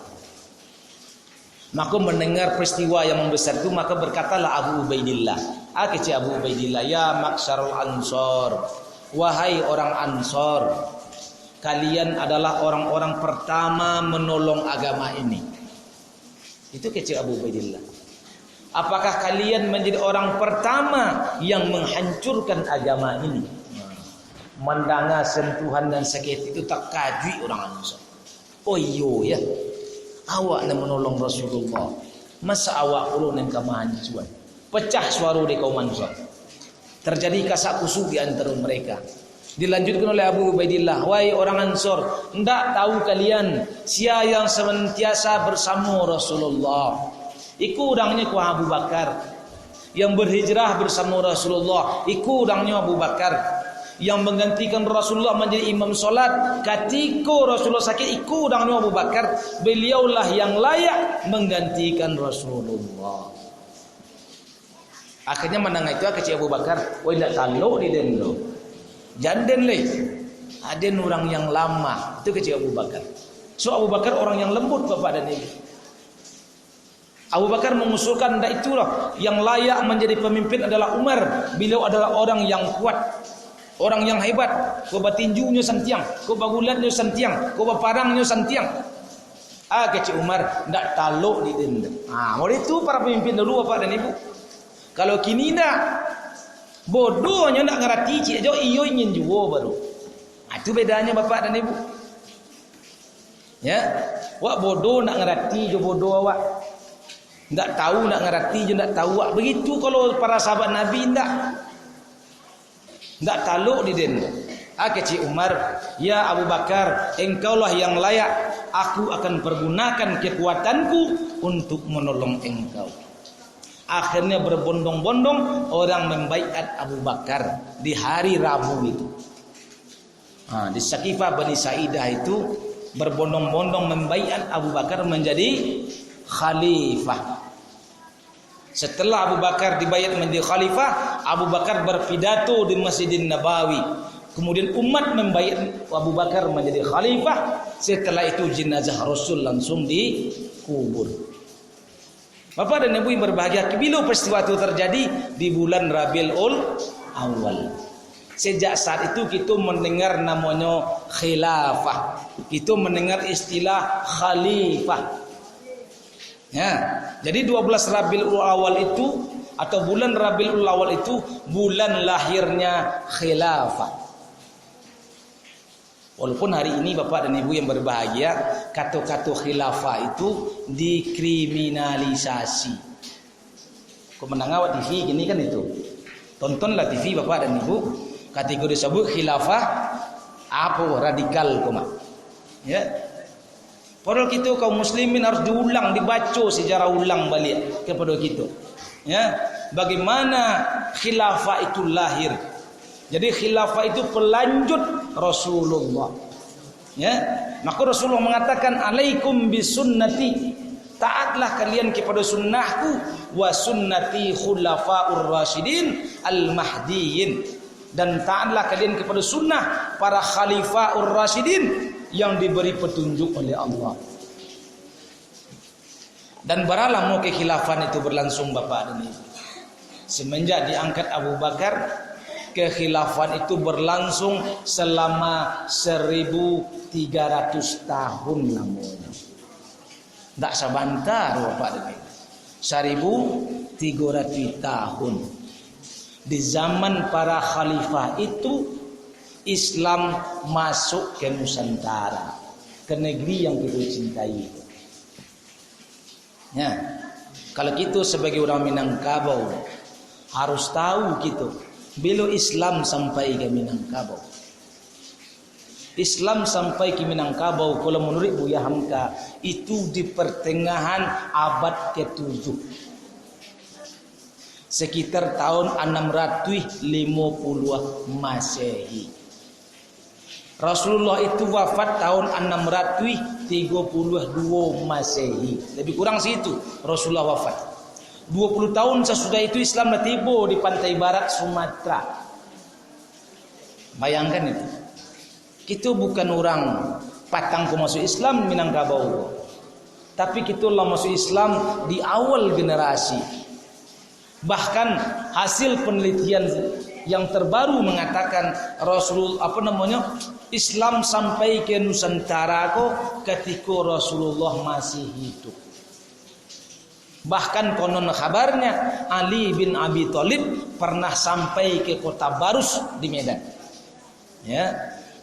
Maka mendengar peristiwa yang membesar itu, maka berkatalah Abu Ubaidillah. Kecil Abu Ubaidillah, ya maksarul Ansor, wahai orang Ansor, kalian adalah orang-orang pertama menolong agama ini. Itu kecil Abu Ubaidillah. Apakah kalian menjadi orang pertama yang menghancurkan agama ini? Mendengar sentuhan dan sakit itu tak kajui orang Ansor. Oh iya ya, awak nak menolong Rasulullah. Masa awak perlu nak kemahancuran? Pecah suara di kaum Ansor. Terjadi kasak kusuk di antara mereka. Dilanjutkan oleh Abu Ubaidillah, wahai orang Ansor, hendak tahu kalian siapa yang senantiasa bersama Rasulullah? Iku udangnya ku Abu Bakar. Yang berhijrah bersama Rasulullah, iku udangnya Abu Bakar. Yang menggantikan Rasulullah menjadi imam solat ketika Rasulullah sakit, iku udangnya Abu Bakar. Beliaulah yang layak menggantikan Rasulullah. Akhirnya mendengar itu kecil Abu Bakar, wah tidak tahu di dendo. Janden leh. Ada orang yang lama, itu kecil Abu Bakar. So Abu Bakar orang yang lembut Bapak dan Ibu. Abu Bakar mengusulkan dah itulah yang layak menjadi pemimpin adalah Umar. Beliau adalah orang yang kuat, orang yang hebat. Kau batinjunya santiang, kau bagulatnya santiang, kau baparangnya santiang. Kecil Umar tidak taluk di denda. Oleh itu para pemimpin dulu Bapak dan Ibu. Kalau kini tidak, bodohnya tidak ngerti cik jo iyo ingin juo baru. Itu bedanya Bapak dan Ibu. Ya, wak bodoh tidak ngerti jo bodoh awak. Tak tahu, nak ngerti je, tak tahu. Begitu kalau para sahabat Nabi tak taluk di den. Kecil Umar, ya Abu Bakar, engkaulah yang layak. Aku akan pergunakan kekuatanku untuk menolong engkau. Akhirnya berbondong-bondong orang membaiat Abu Bakar di hari Rabu itu. Di Sakifah Bani Sa'idah itu berbondong-bondong membaiat Abu Bakar menjadi khalifah. Setelah Abu Bakar dibayat menjadi khalifah, Abu Bakar berpidato di Masjidin Nabawi. Kemudian umat membayat Abu Bakar menjadi khalifah. Setelah itu jenazah Rasul langsung dikubur. Bapak dan Ibu yang berbahagia, bila peristiwa itu terjadi di bulan Rabiul Awal. Sejak saat itu kita mendengar namanya khilafah. Kita mendengar istilah khalifah. Ya, jadi 12 Rabiul Awal itu atau bulan Rabiul Awal itu bulan lahirnya khilafah. Walaupun hari ini Bapak dan Ibu yang berbahagia, kata-kata khilafah itu dikriminalisasi. Kau mendengar TV gini kan itu. Tontonlah TV Bapak dan Ibu, kategori disebut khilafah apa radikal koma. Ya. Padahal kita kaum muslimin harus diulang, dibaca sejarah ulang balik kepada kita. Ya, bagaimana khilafah itu lahir. Jadi khilafah itu pelanjut Rasulullah. Ya, maka Rasulullah mengatakan alaikum bisunnati, taatlah kalian kepada sunnahku wa sunnati khulafaur rasyidin al-mahdiyyin, dan taatlah kalian kepada sunnah para khalifaur rasyidin yang diberi petunjuk oleh Allah. Dan baralah mau kekhilafan itu berlangsung Bapak dan Ibu. Semenjak diangkat Abu Bakar, kekhilafan itu berlangsung selama 1300 tahun namanya. Tak sebentar Bapak dan Ibu. 1300 tahun. Di zaman para khalifah itu Islam masuk ke Nusantara, ke negeri yang kita cintai. Ya, kalau kita sebagai orang Minangkabau harus tahu kita, bila Islam sampai ke Minangkabau. Islam sampai ke Minangkabau kalau menurut Buya Hamka itu di pertengahan abad ke-7. Sekitar tahun 650 Masehi. Rasulullah itu wafat tahun 632 Masehi. Lebih kurang situ Rasulullah wafat. 20 tahun sesudah itu Islam dah tiba di pantai barat Sumatera. Bayangkan itu. Kita bukan orang patang ke masuk Islam Minangkabau. Tapi kita lah masuk Islam di awal generasi. Bahkan hasil penelitian yang terbaru mengatakan Islam sampai ke Nusantara ketika Rasulullah masih hidup. Bahkan konon kabarnya Ali bin Abi Thalib pernah sampai ke kota Barus di Medan. Ya,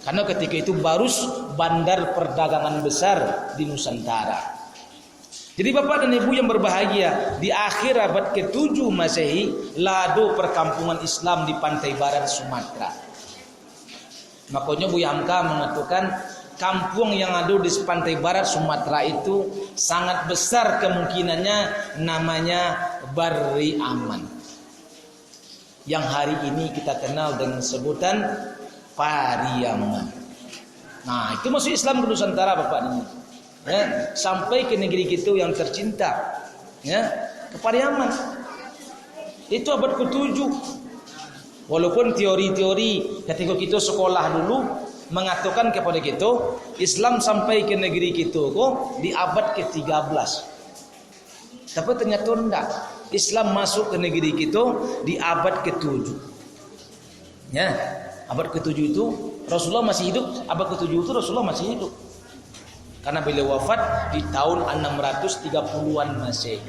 karena ketika itu Barus bandar perdagangan besar di Nusantara. Jadi Bapak dan Ibu yang berbahagia, di akhir abad ke-7 Masehi lado perkampungan Islam di pantai barat Sumatera. Makanya Buya Hamka mengatakan kampung yang ada di pantai barat Sumatera itu sangat besar kemungkinannya namanya Barri Aman, yang hari ini kita kenal dengan sebutan Pariaman. Nah, itu masuk Islam ke Nusantara Bapak dan Ibu. Ya, sampai ke negeri kita yang tercinta, ya, ke Pariaman. Itu abad ke-7. Walaupun teori-teori ketika kita sekolah dulu mengatakan kepada kita Islam sampai ke negeri kita di abad ke-13. Tapi ternyata tidak. Islam masuk ke negeri kita di abad ke-7. Ya, abad ke-7 itu Rasulullah masih hidup. Abad ke-7 itu Rasulullah masih hidup. Karena beliau wafat di tahun 630-an Masehi.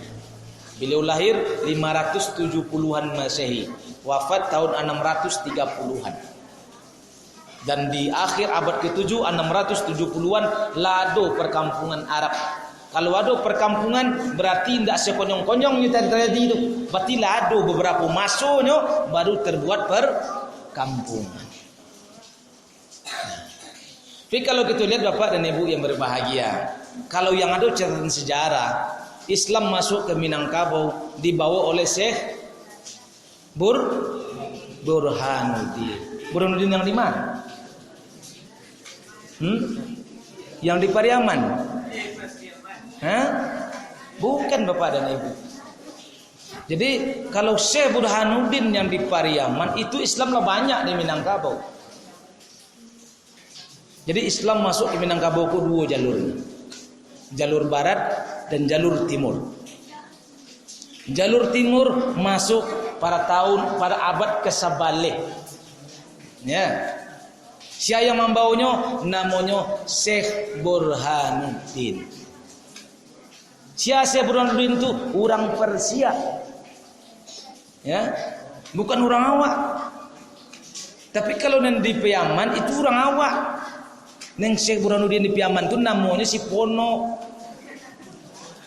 Beliau lahir 570-an Masehi. Wafat tahun 630-an. Dan di akhir abad ke-7 670-an lado perkampungan Arab. Kalau lado perkampungan berarti tidak sekonyong-konyong yang terjadi itu. Berarti lado beberapa masanya baru terbuat perkampungan. Tapi kalau kita lihat Bapak dan Ibu yang berbahagia, kalau yang ada catatan sejarah, Islam masuk ke Minangkabau dibawa oleh Syekh Burhanuddin. Burhanuddin yang di mana? Yang di Pariaman? Bukan Bapak dan Ibu. Jadi kalau Syekh Burhanuddin yang di Pariaman itu Islamlah banyak di Minangkabau. Jadi Islam masuk ke Minangkabau ke dua jalur. Jalur barat dan jalur timur. Jalur timur masuk pada abad ke-11. Ya. Siapa yang membawanya? Namanya Syekh Burhanuddin. Siapa Syekh Burhanuddin itu? Orang Persia. Ya. Bukan orang awak. Tapi kalau di Pariaman itu orang awak. Neng Syekh Burhanuddin di Piaman tu namanya si Pono.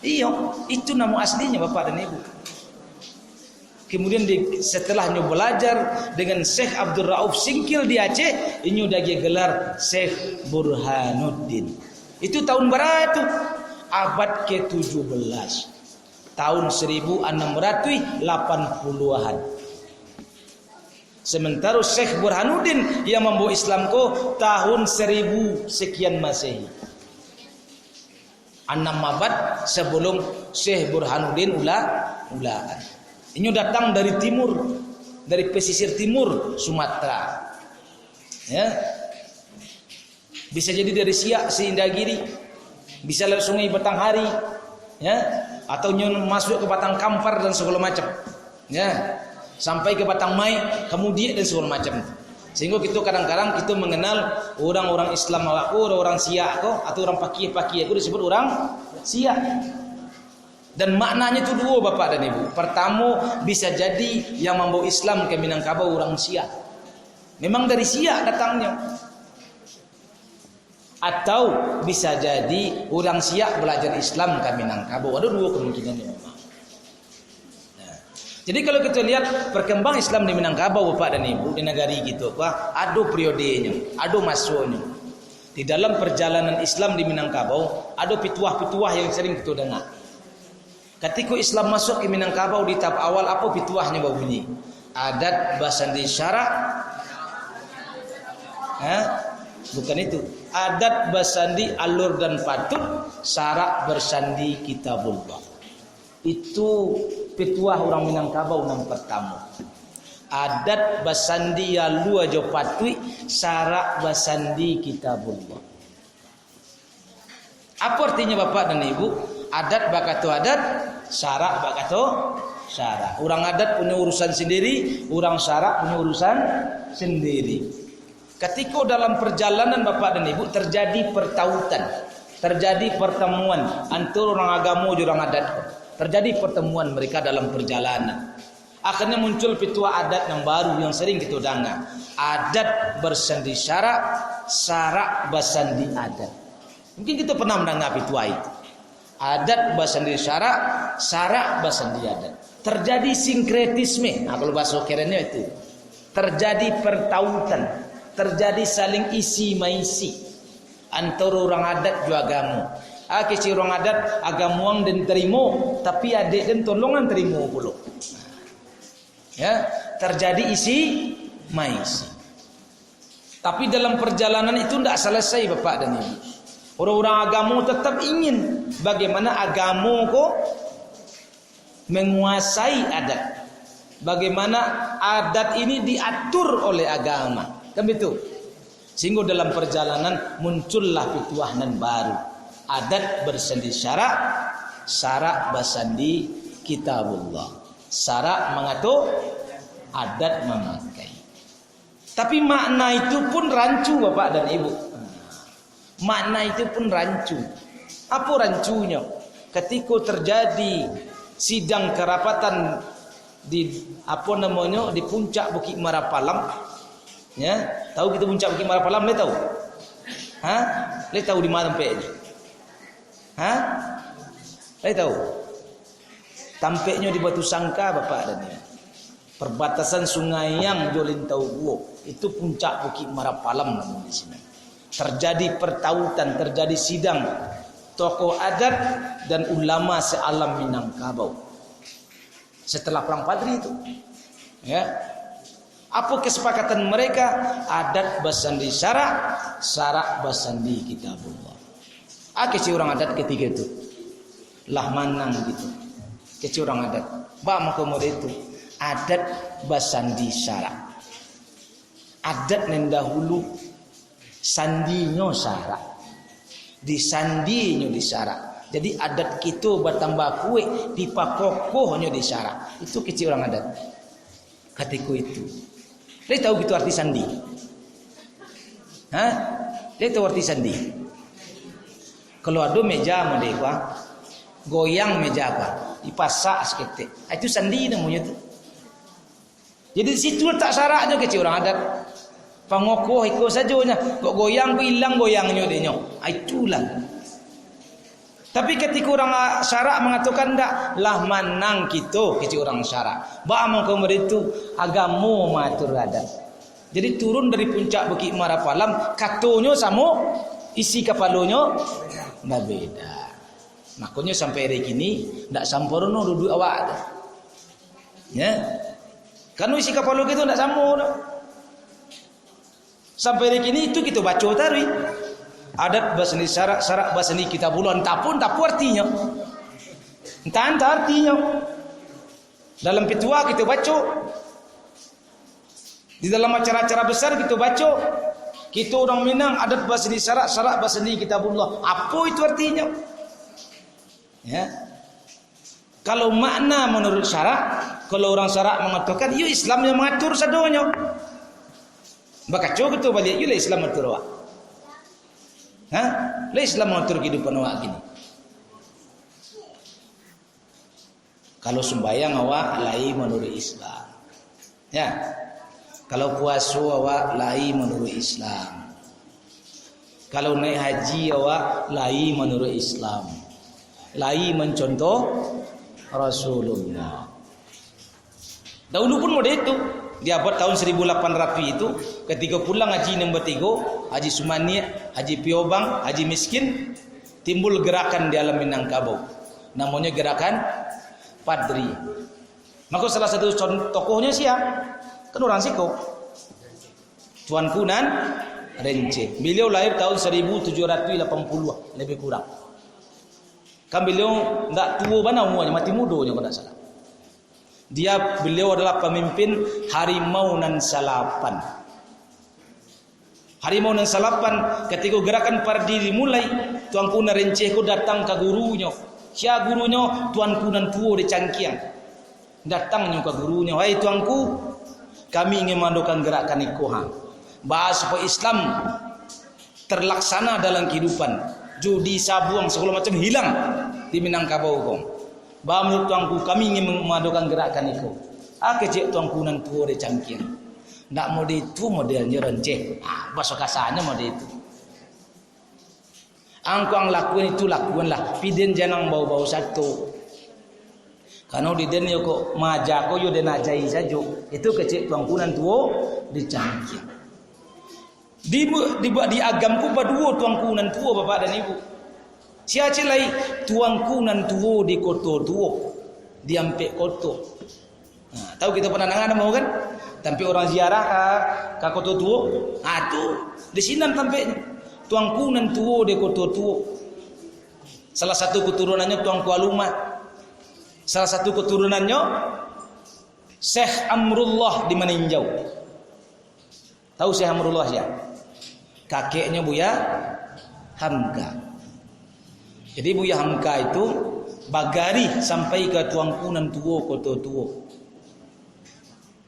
Iyo, itu nama aslinya Bapak dan Ibu. Kemudian setelahnya belajar dengan Syekh Abdul Rauf Singkil di Aceh, ini udah dia gelar Syekh Burhanuddin. Itu tahun berapa? Abad ke-17. Tahun 1680-an. Sementara Syekh Burhanuddin yang membawa Islam ko tahun 1000 sekian Masehi. 6 abad sebelum Syekh Burhanuddin ulaan. Ini datang dari timur, dari pesisir timur Sumatera. Ya. Bisa jadi dari Siak, Seindagiri, bisa lewat Sungai Batanghari, ya, atau masuk ke Batang Kampar dan segala macam. Ya. Sampai ke Batang Mai, kemudian dan segala macam. Sehingga kita kadang-kadang kita mengenal orang-orang Islam aku, orang Siak ko, atau orang Pakih aku disebut orang Siak. Dan maknanya itu dua Bapak dan Ibu. Pertama, bisa jadi yang membawa Islam ke Minangkabau orang Siak. Memang dari Siak datangnya. Atau bisa jadi orang Siak belajar Islam ke Minangkabau. Ada dua kemungkinannya memang. Nah, jadi kalau kita lihat perkembangan Islam di Minangkabau Bapak dan Ibu, di negari gitu, ada periodenya, ada masanya. Di dalam perjalanan Islam di Minangkabau, ada pituah-pituah yang sering kita dengar. Ketika Islam masuk ke Minangkabau di tahap awal, apa pituahnya bunyi? Adat basandi syarak. Bukan itu. Adat basandi alur dan patut, syarak bersandi kitabullah. Itu pituah orang Minangkabau yang pertama. Adat basandi alu aja patui, syarak basandi kitabullah. Apa artinya Bapak dan Ibu? Adat bakato adat, syarak bakato syarak. Orang adat punya urusan sendiri, orang syarak punya urusan sendiri. Ketika dalam perjalanan Bapak dan Ibu terjadi pertautan, terjadi pertemuan antara orang agama dan orang adat. Terjadi pertemuan mereka dalam perjalanan. Akhirnya muncul pituah adat yang baru yang sering kita dengar. Adat bersandi syarak, syarak bersandi adat. Mungkin kita pernah mendengar pituah itu. Adat bersandi syarak, syarak bersandi adat. Terjadi sinkretisme. Nah, kalau bahasa kerennya itu. Terjadi pertautan, terjadi saling isi maisi antara orang adat juga agama. Kecil orang adat agamuang dan terima, tapi adik dan tolongan terima pula. Ya, terjadi isi maisi. Tapi dalam perjalanan itu tidak selesai Bapak dan Ibu. Orang-orang agama tetap ingin bagaimana agama kok menguasai adat. Bagaimana adat ini diatur oleh agama. Kan betul? Sehingga dalam perjalanan muncullah pituahan baru. Adat bersandi syarak, syarak bersandi kitabullah. Syarak mengatur, adat memakai. Tapi makna itu pun rancu Bapak dan Ibu. Makna itu pun rancu. Apa rancunya? Ketika terjadi sidang kerapatan di di puncak Bukit Marapalam, ya, tahu kita puncak Bukit Marapalam, le tahu? Le tahu di mana tempatnya? Le tahu? Tampaknya di Batu Sangka Bapak dan Ibu. Perbatasan Sungai Yang Jolintau Guo, itu puncak Bukit Marapalam namanya di sini. Terjadi pertautan, terjadi sidang tokoh adat dan ulama sealam Minangkabau. Setelah perang Padri itu, ya, apa kesepakatan mereka? Adat basandi syarak, syarak basandi kitabullah. Kecil orang adat ketiga itu, lah manang gitu. Kecil orang adat, maka itu adat basandi syarak. Adat yang dahulu sandinya syarak, disandinya di syarak. Jadi adat kita bertambah kue dipakokohnya di syarak. Itu kecil orang adat. Ketika itu, dia tahu gitu arti sandi. Dia tahu arti sandi. Kalau ada meja merdeka, goyang meja apa, dipasak seketik. Itu sandi namanya itu. Jadi di situ letak syaraknya kecil orang adat. Pangokoh ikut sajonya. Kok goyang ku hilang goyangnya dia. Itulah. Tapi ketika orang syarak mengatakan tak lah manang kita kecil orang syarak. Ba mangko itu agama matur adat. Jadi turun dari puncak Bukit Marapalam katonyo sama isi kapalonyo beda. Makanya sampai hari kini ndak sampurna duduk awak. Ya. Kan isi kapalo kita ndak sama. Sampai hari kini itu kita baca tadi. Adat bahasa ni syarak bahasa ni kitabullah entah pun artinya. Entah artinya. Dalam petua kita baca. Di dalam acara-acara besar kita baca. Kita orang Minang adat bahasa ni syarak bahasa ni kitabullah. Apa itu artinya? Ya. Kalau makna menurut syarak, kalau orang syarak mengatakan, ya Islam yang mengatur sadonya. Bakaco kita balik, ya Islam mengatur awak. Lah Islam mengatur kehidupan awak gini. Kalau sembahyang awak lain menurut Islam. Ya. Kalau puasa awak lain menurut Islam. Kalau naik haji awak lain menurut Islam. Lain mencontoh Rasulullah. Dahulu pun model itu. Di abad tahun 1800 itu ketika pulang haji nombor 3, Haji Sumani, Haji Piobang, Haji Miskin, timbul gerakan di alam Minangkabau. Namanya gerakan Padri. Maka salah satu tokohnya siapa? Kan orang Siko. Tuan Kunan Rence. Beliau lahir tahun 1780 lebih kurang. Kan beliau enggak tua banget umurnya, mati mudanya kalau tidak salah. Beliau adalah pemimpin Harimau Nan Salapan. Harimau Nan Salapan ketika gerakan Pardi dimulai, Tuanku Narencehku datang ke gurunya. Siapa gurunya? Tuanku Nan Tuo di Cangkiang. Datangnya ke gurunya, "Hai tuanku, kami ingin mengadakan gerakan ikoha. Bahas supaya Islam terlaksana dalam kehidupan. Judi, sabuang, segala macam hilang di Minangkabau kong. Bah menurut tuanku kami ingin mengadakan gerakan itu. Kecik tuanku Nan Tuo di Cangkiang. Ndak model itu modelnya renceh. Bahasa kasarnya model itu. Angkang lakuin itu lakuinlah. Piden jangan bau-bau satu. Karena di den yo kok majako yo den ajai saja. Itu kecik tuanku Nan Tuo di Cangkiang. Di agamku berdua tuanku Nan Tuo bapak dan ibu. Siapa lagi tuanku Nan Tuo di Koto Tuo di Ampek Koto. Nah, tahu kita pernah dengar mau kan? Tampi orang ziarah ke Koto Tuo. Tu di sini tampeknya. Tuanku Nan Tuo di Koto Tuo. Salah satu keturunannya Tuanku Alumah. Salah satu keturunannya Syekh Amrullah di Meninjau. Tahu Syekh Amrullah ya? Kakeknya Buya Hamka. Jadi Buya Hamka itu bagari sampai ke Tuanku Nan Tuo Koto Tuo.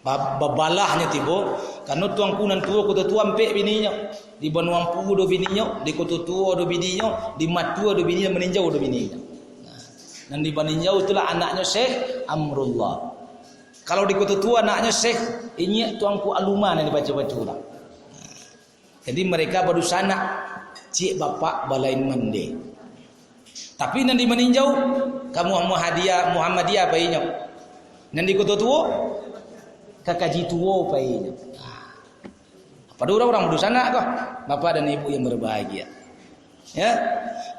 Babalahnya tiba karena Tuanku Nan Tuo Koto Tuo ampek bininya. Di Banuampu do bininya, di Koto Tuo do bininya, di Matua do bininya, Meninjau do bininya. Dan di Meninjau itulah anaknya Syekh Amrullah. Kalau di Koto Tuo anaknya Syekh ini Tuanku Aluman yang dibaca-baca ulang. Jadi mereka baru sanak cik bapak balain mande. Tapi nanti meninjau kamu Muhammadiyah bayinya. Nanti Koto Tuo kakaji tuo bayinya. Pada orang baru sanak kok bapak dan ibu yang berbahagia. Ya.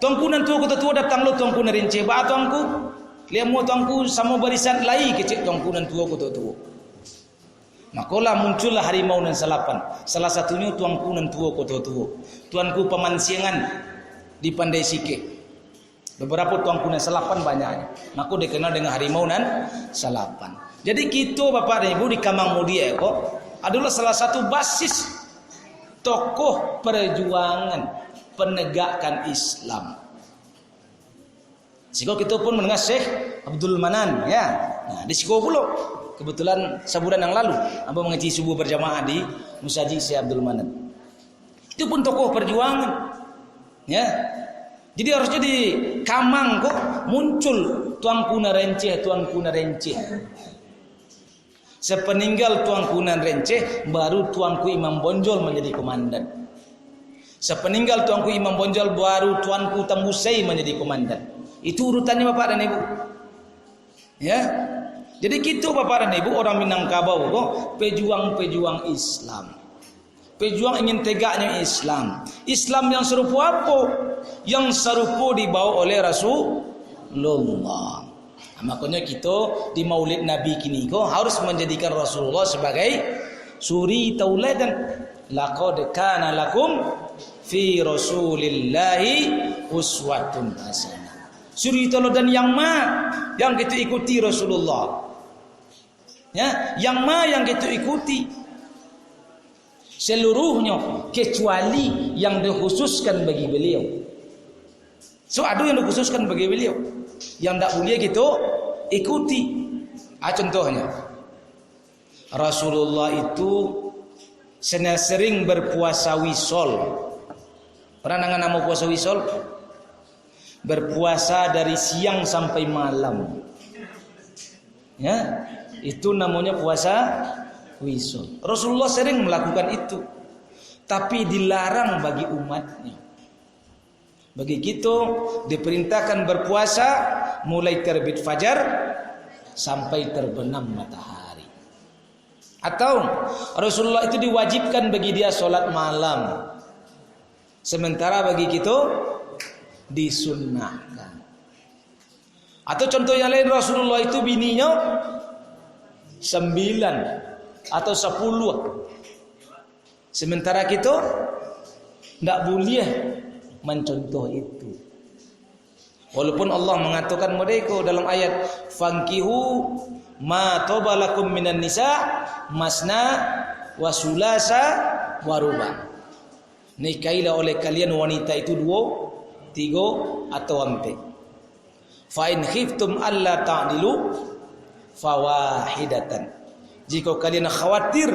Tuanku Nan Tuo Koto Tuo datang lo Tuanku Narince ba tuanku. Lihat mu tuanku sama barisan lai kecik Tuanku Nan Tuo Koto Tuo. Makolah muncullah Harimau Nan Salapan. Salah satunya Tuanku Nan Tuo Koto Tuo. Tuanku Pemansiangan di Pandai Sike. Beberapa Tuanku Nan Salapan banyaknya. Maka dikenal dengan Harimau Nan Salapan. Jadi kita bapak dan ibu di Kamang Mudia kok adalah salah satu basis tokoh perjuangan penegakan Islam. Sehingga kita pun mendengar Syekh Abdul Manan ya. Nah, di Siko pula kebetulan sebulan yang lalu abang mengaji subuh berjamaah di Musajid Syekh Abdul Manan. Itu pun tokoh perjuangan. Ya. Jadi harusnya di Kamang kok muncul Tuanku Narenceh. Sepeninggal Tuanku Nan Renceh, baru Tuanku Imam Bonjol menjadi komandan. Sepeninggal Tuanku Imam Bonjol, baru Tuanku Tambusai menjadi komandan. Itu urutannya Bapak dan Ibu. Ya. Jadi kita Bapak dan Ibu orang Minangkabau kok pejuang-pejuang Islam. Pejuang ingin tegaknya Islam. Islam yang serupa apa? Yang serupa dibawa oleh Rasulullah. Makanya kita di Maulid Nabi kini kok harus menjadikan Rasulullah sebagai suri tauladan. Laqad kana lakum fi Rasulillahi uswatun hasanah. Suri tauladan yang kita ikuti Rasulullah. Ya, yang kita ikuti seluruhnya kecuali yang dikhususkan bagi beliau. So ada yang dikhususkan bagi beliau yang tak boleh kita ikuti. Contohnya Rasulullah itu sering berpuasa wisol. Pernah dengar nama puasa wisol? Berpuasa dari siang sampai malam. Ya, itu namanya puasa wisol. Rasulullah sering melakukan itu, tapi dilarang bagi umatnya. Bagi kita diperintahkan berpuasa mulai terbit fajar sampai terbenam matahari. Atau Rasulullah itu diwajibkan bagi dia solat malam, sementara bagi kita disunnahkan. Atau contoh yang lain, Rasulullah itu bininya 9 atau 10, sementara kita tidak boleh mencontoh itu. Walaupun Allah mengatakan mereka dalam ayat fankihu ma tobalakum minan nisa masna wa sulasa wa ruba. Nikahilah oleh kalian wanita itu 2, 3 atau 4. Fa in khiftum alla ta'dilu fawahidatan. Jika kalian khawatir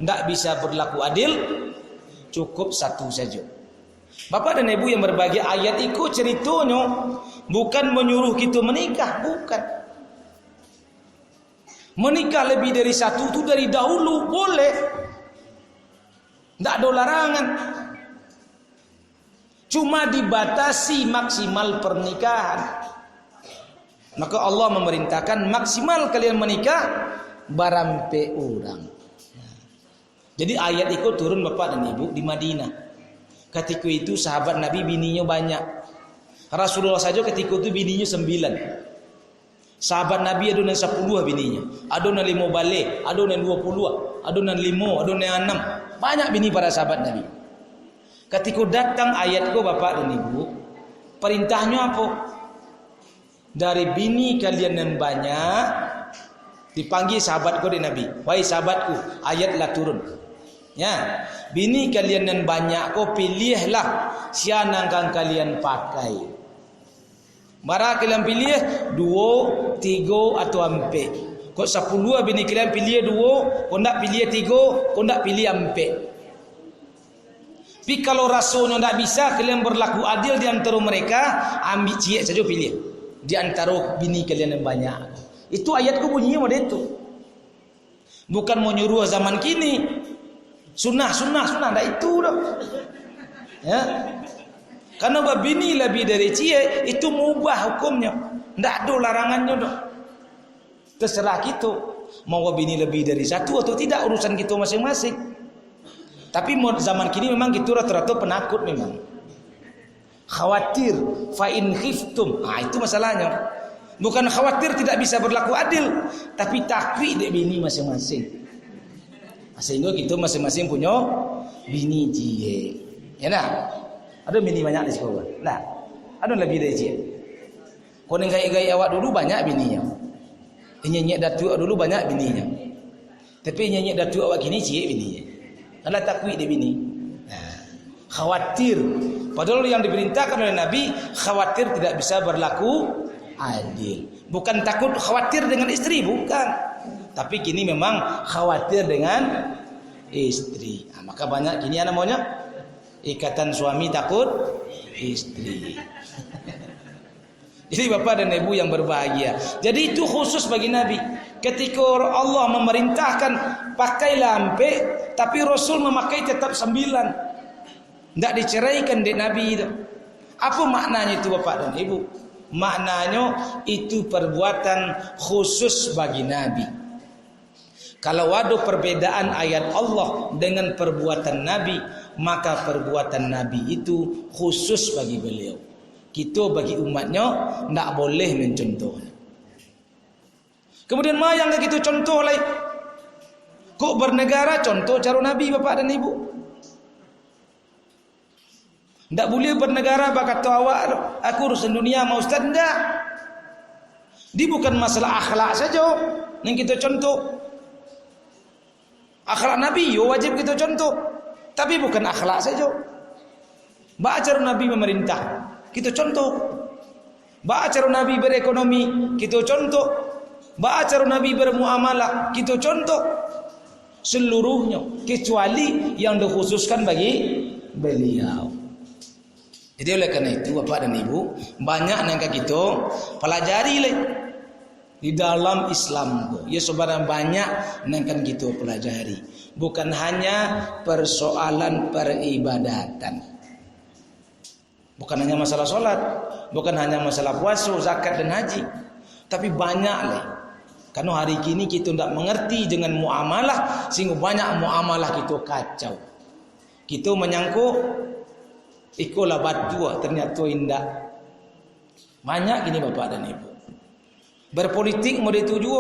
tidak bisa berlaku adil, cukup 1 saja. Bapak dan Ibu yang berbahagia, ayat itu ceritanya bukan menyuruh kita menikah, bukan. Menikah lebih dari 1 itu dari dahulu boleh, tidak ada larangan. Cuma dibatasi maksimal pernikahan. Maka Allah memerintahkan maksimal kalian menikah barampe orang. Jadi ayat itu turun Bapak dan Ibu di Madinah. Ketika itu sahabat Nabi bininya banyak. Rasulullah saja ketika itu bininya 9. Sahabat Nabi ada yang 10 bininya, ada yang 5 balik, ada yang 20, ada yang 5, ada yang 6. Banyak bini para sahabat Nabi. Ketika datang ayat itu Bapak dan Ibu, perintahnya apa? Dari bini kalian yang banyak, dipanggil sahabatku di Nabi, wahai sahabatku, ayatlah turun. Ya, bini kalian yang banyak, kau pilihlah siapa yang kalian pakai. Mara kalian pilih 2, 3 atau 4. Kau 10 bini kalian pilih 2, kau nak pilih 3, kau nak pilih 4. Tapi kalau rasanya tak bisa kalian berlaku adil di antara mereka, ambil ciek saja pilih di antara bini kalian yang banyak. Itu ayatku bunyinya pada itu. Bukan mau nyuruh zaman kini. Sunnah, tak itu dah. Ya. Karena bini lebih dari cie itu mubah hukumnya. Tak ada larangannya dah. Terserah kita mau bini lebih dari 1 atau tidak, urusan kita masing-masing. Tapi zaman kini memang kita rata-rata penakut memang. Khawatir, fa in khiftum. Itu masalahnya. Bukan khawatir tidak bisa berlaku adil, tapi takwi dek bini masing-masing. Sehingga kita masing-masing punya bini cie. Ya nah. Ada bini banyak di sekolah. Nah, ada lebih dari cie. Kau yang gaya-gaya awak dulu banyak bininya. Nyanyi datu awak dulu banyak bininya. Tapi nyanyi datu awak kini cie bininya. Adalah takwi dek bini. Nah, khawatir. Padahal yang diperintahkan oleh Nabi, khawatir tidak bisa berlaku adil. Bukan takut khawatir dengan istri, bukan. Tapi kini memang khawatir dengan istri. Maka banyak kini namanya ikatan suami takut istri. Jadi Bapak dan Ibu yang berbahagia. Jadi itu khusus bagi Nabi. Ketika Allah memerintahkan pakai lampe, tapi Rasul memakai tetap 9. Tidak diceraikan di Nabi itu. Apa maknanya itu Bapak dan Ibu? Maknanya itu perbuatan khusus bagi Nabi. Kalau ada perbedaan ayat Allah dengan perbuatan Nabi, maka perbuatan Nabi itu khusus bagi beliau. Kita bagi umatnya tidak boleh mencontohnya. Kemudian yang kita contoh lain. Kok bernegara contoh cara Nabi Bapak dan Ibu. Tidak boleh bernegara berkata awak aku urusan dunia mau Ustaz, tidak. Dia bukan masalah akhlak saja yang kita contoh. Akhlak Nabi wajib kita contoh. Tapi bukan akhlak saja. Baca cara Nabi memerintah, kita contoh. Baca cara Nabi berekonomi, kita contoh. Baca cara Nabi bermuamalah, kita contoh. Seluruhnya kecuali yang dikhususkan bagi beliau. Jadi oleh karena itu Bapak dan Ibu, banyak yang kita pelajari di dalam Islam. Ya sebenarnya banyak yang kan kita pelajari. Bukan hanya persoalan peribadatan. Bukan hanya masalah solat, bukan hanya masalah puasa, zakat dan haji. Tapi banyak Karena hari ini kita tidak mengerti dengan muamalah, sehingga banyak muamalah kita kacau. Kita menyangkut ikolah batu ternyata indah. Banyak gini Bapak dan Ibu. Berpolitik mau dituju,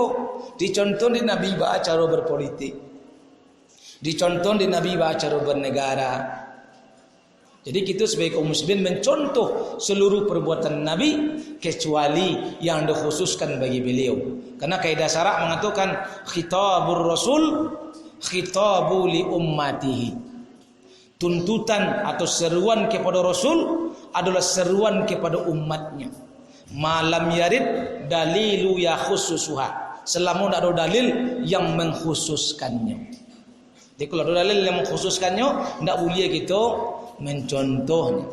dicontoh di Nabi baca cara berpolitik. Dicontoh di Nabi baca cara bernegara. Jadi kita sebagai kaum muslimin mencontoh seluruh perbuatan Nabi kecuali yang dikhususkan bagi beliau. Karena kaidah syarak mengatakan khitabur rasul khitabu li ummatihi. Tuntutan atau seruan kepada Rasul adalah seruan kepada umatnya. Malam yarid dalilu ya khususuha. Selama tidak ada dalil yang mengkhususkannya. Jadi kalau ada dalil yang mengkhususkannya, tidak boleh kita mencontohnya.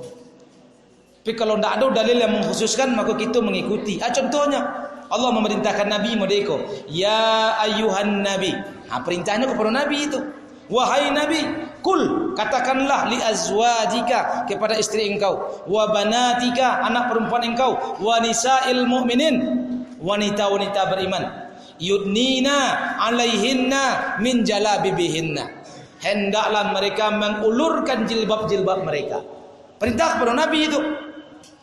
Tapi kalau tidak ada dalil yang mengkhususkan, maka kita mengikuti. Contohnya, Allah memerintahkan Nabi mereka, ya ayuhan Nabi. Perintahnya kepada Nabi itu. Wahai Nabi, kul, katakanlah li azwajika kepada istri engkau, wa banatika, anak perempuan engkau, wa nisa'il mu'minin, wanita-wanita beriman, yudnina alaihinna min jalabibihinna. Hendaklah mereka mengulurkan jilbab-jilbab mereka. Perintah kepada Nabi itu.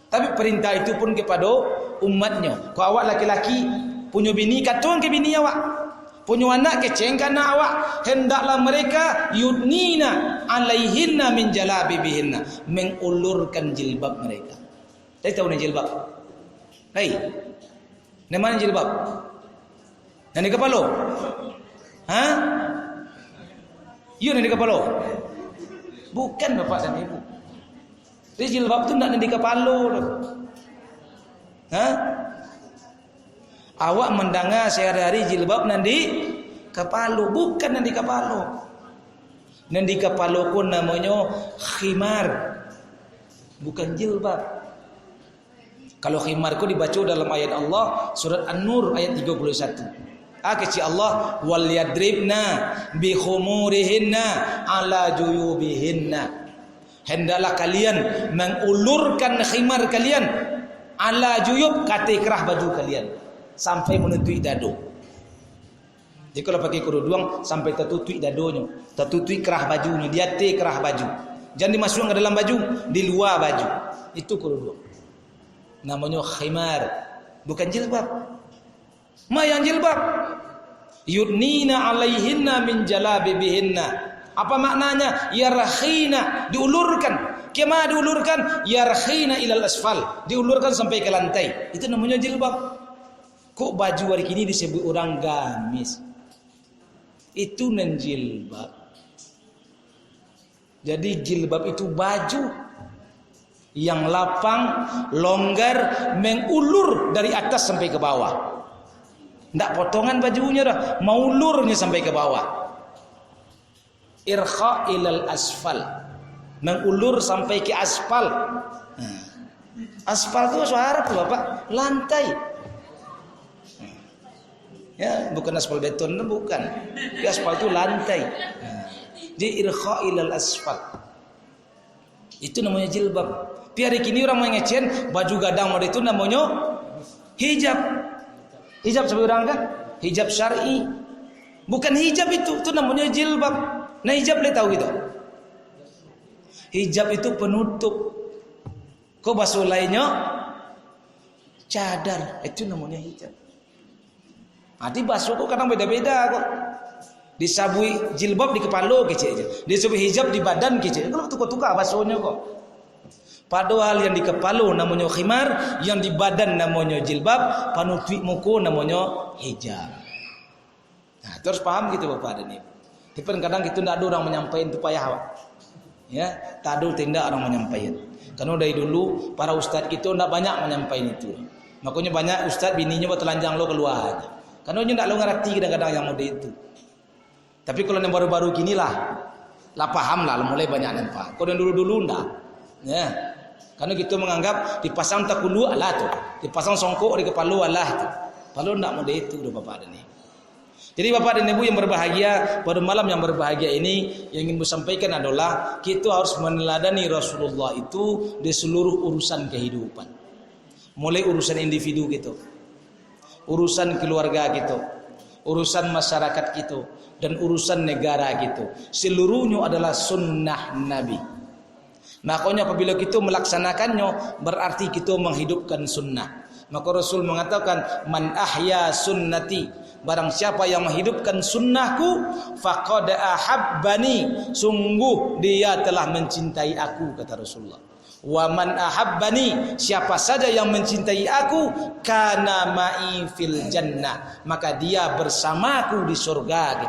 Tapi perintah itu pun kepada umatnya. Kalau awak laki-laki punya bini, katakan ke bini awak. Punya anak kecengkan anak awak, hendaklah mereka yudnina alaihinna min jalabibihinna, mengulurkan jilbab mereka. Saya tahu ni jilbab. Hei, ni mana jilbab? Yang di kepala? Hah? Yang di kepala? Bukan Bapak dan Ibu. Jadi jilbab tu tidak di kepala. Hah? Awak mendengar sehari-hari jilbab nanti kepala, bukan nanti kepala. Nanti kepala pun namanya khimar, bukan jilbab. Kalau khimar ku dibaca dalam ayat Allah surat An-Nur ayat 31. Keci Allah wal yadribna bi khumurihinna ala juyubihinna. Hendaklah kalian mengulurkan khimar kalian ala juyub, kata kerah baju kalian sampai menutui dado. Jadi kalau pakai kerudung sampai tertutup dadonya, tertutup kerah bajunya, dia kerah baju. Jangan dimasukkan ke dalam baju, di luar baju. Itu kerudung. Namanya khimar, bukan jilbab. Yang jilbab yudnina alaihinna min jalabibihinna. Apa maknanya? Yarkhina, diulurkan. Kemana diulurkan? Yarkhina ilal asfal, diulurkan sampai ke lantai. Itu namanya jilbab. Kok baju hari ini disebut orang gamis? Itu non jilbab. Jadi jilbab itu baju yang lapang, longgar, mengulur dari atas sampai ke bawah. Tidak potongan bajunya dah, maulurnya sampai ke bawah. Irkha ilal asfal, mengulur sampai ke aspal. Aspal itu suara tuh Bapak, lantai. Ya, bukan aspal beton, bukan. Di aspal itu lantai. Di irkha'ilal asfal. Itu namanya jilbab. Hari kini orang mengecen baju gadang model itu namanya hijab. Hijab sebenarnya kan? Hijab syar'i. Bukan hijab itu namanya jilbab. Nah hijab boleh tahu gitu. Hijab itu penutup. Kok bahasa lainnya cadar. Itu namanya hijab. Nanti bahasa kok kadang beda-beda kok. Disabui jilbab di kepala kecil aja. Disabui hijab di badan kecil. Kalau tukar-tukar bahasanya kok. Padahal yang di kepala namanya khimar, yang di badan namanya jilbab, panutup muka namanya hijab. Nah, terus paham gitu Bapak dan Ibu. Tapi kadang itu tidak ada orang menyampaikan itu payah. Ya, tak ada tindak orang menyampaikan. Karena dari dulu para ustaz itu tidak banyak menyampaikan itu. Makanya banyak ustaz bininya buat telanjang lo keluar aja. Karena dia tidak lo ngerti kadang-kadang yang mode itu. Tapi kalau yang baru-baru gini lah paham lah, mulai banyak nampak. Kalau yang dulu-dulu enggak. Ya. Karena kita menganggap dipasang takulu Allah tuh, dipasang songkok di kepala Allah tuh. Padahal enggak mode itu udah Bapak dan Ibu. Jadi Bapak dan Ibu yang berbahagia, pada malam yang berbahagia ini yang ingin saya sampaikan adalah kita harus meneladani Rasulullah itu di seluruh urusan kehidupan. Mulai urusan individu kita, urusan keluarga kita, urusan masyarakat kita, dan urusan negara kita. Seluruhnya adalah sunnah Nabi. Makanya apabila kita melaksanakannya berarti kita menghidupkan sunnah. Maka Rasul mengatakan man ahya sunnati, barang siapa yang menghidupkan sunnahku faqad ahabbani, sungguh dia telah mencintai aku, kata Rasulullah. Wa man ahabbani, siapa saja yang mencintai aku kana ma'i fil jannah, maka dia bersamaku di surga,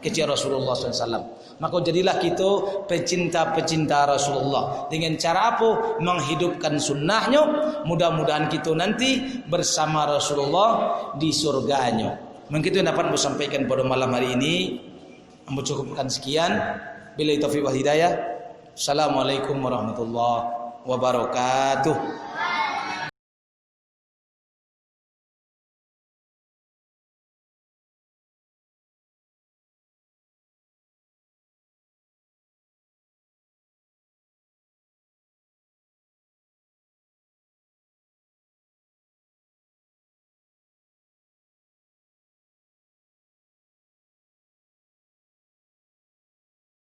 kata Rasulullah SAW. Maka jadilah kita pecinta-pecinta Rasulullah. Dengan cara apa? Menghidupkan sunnahnya. Mudah-mudahan kita nanti bersama Rasulullah di surganya. Mungkin itu yang dapat saya sampaikan pada malam hari ini. Saya cukupkan sekian. Billahi taufiq wal hidayah. Assalamualaikum warahmatullahi wabarakatuh.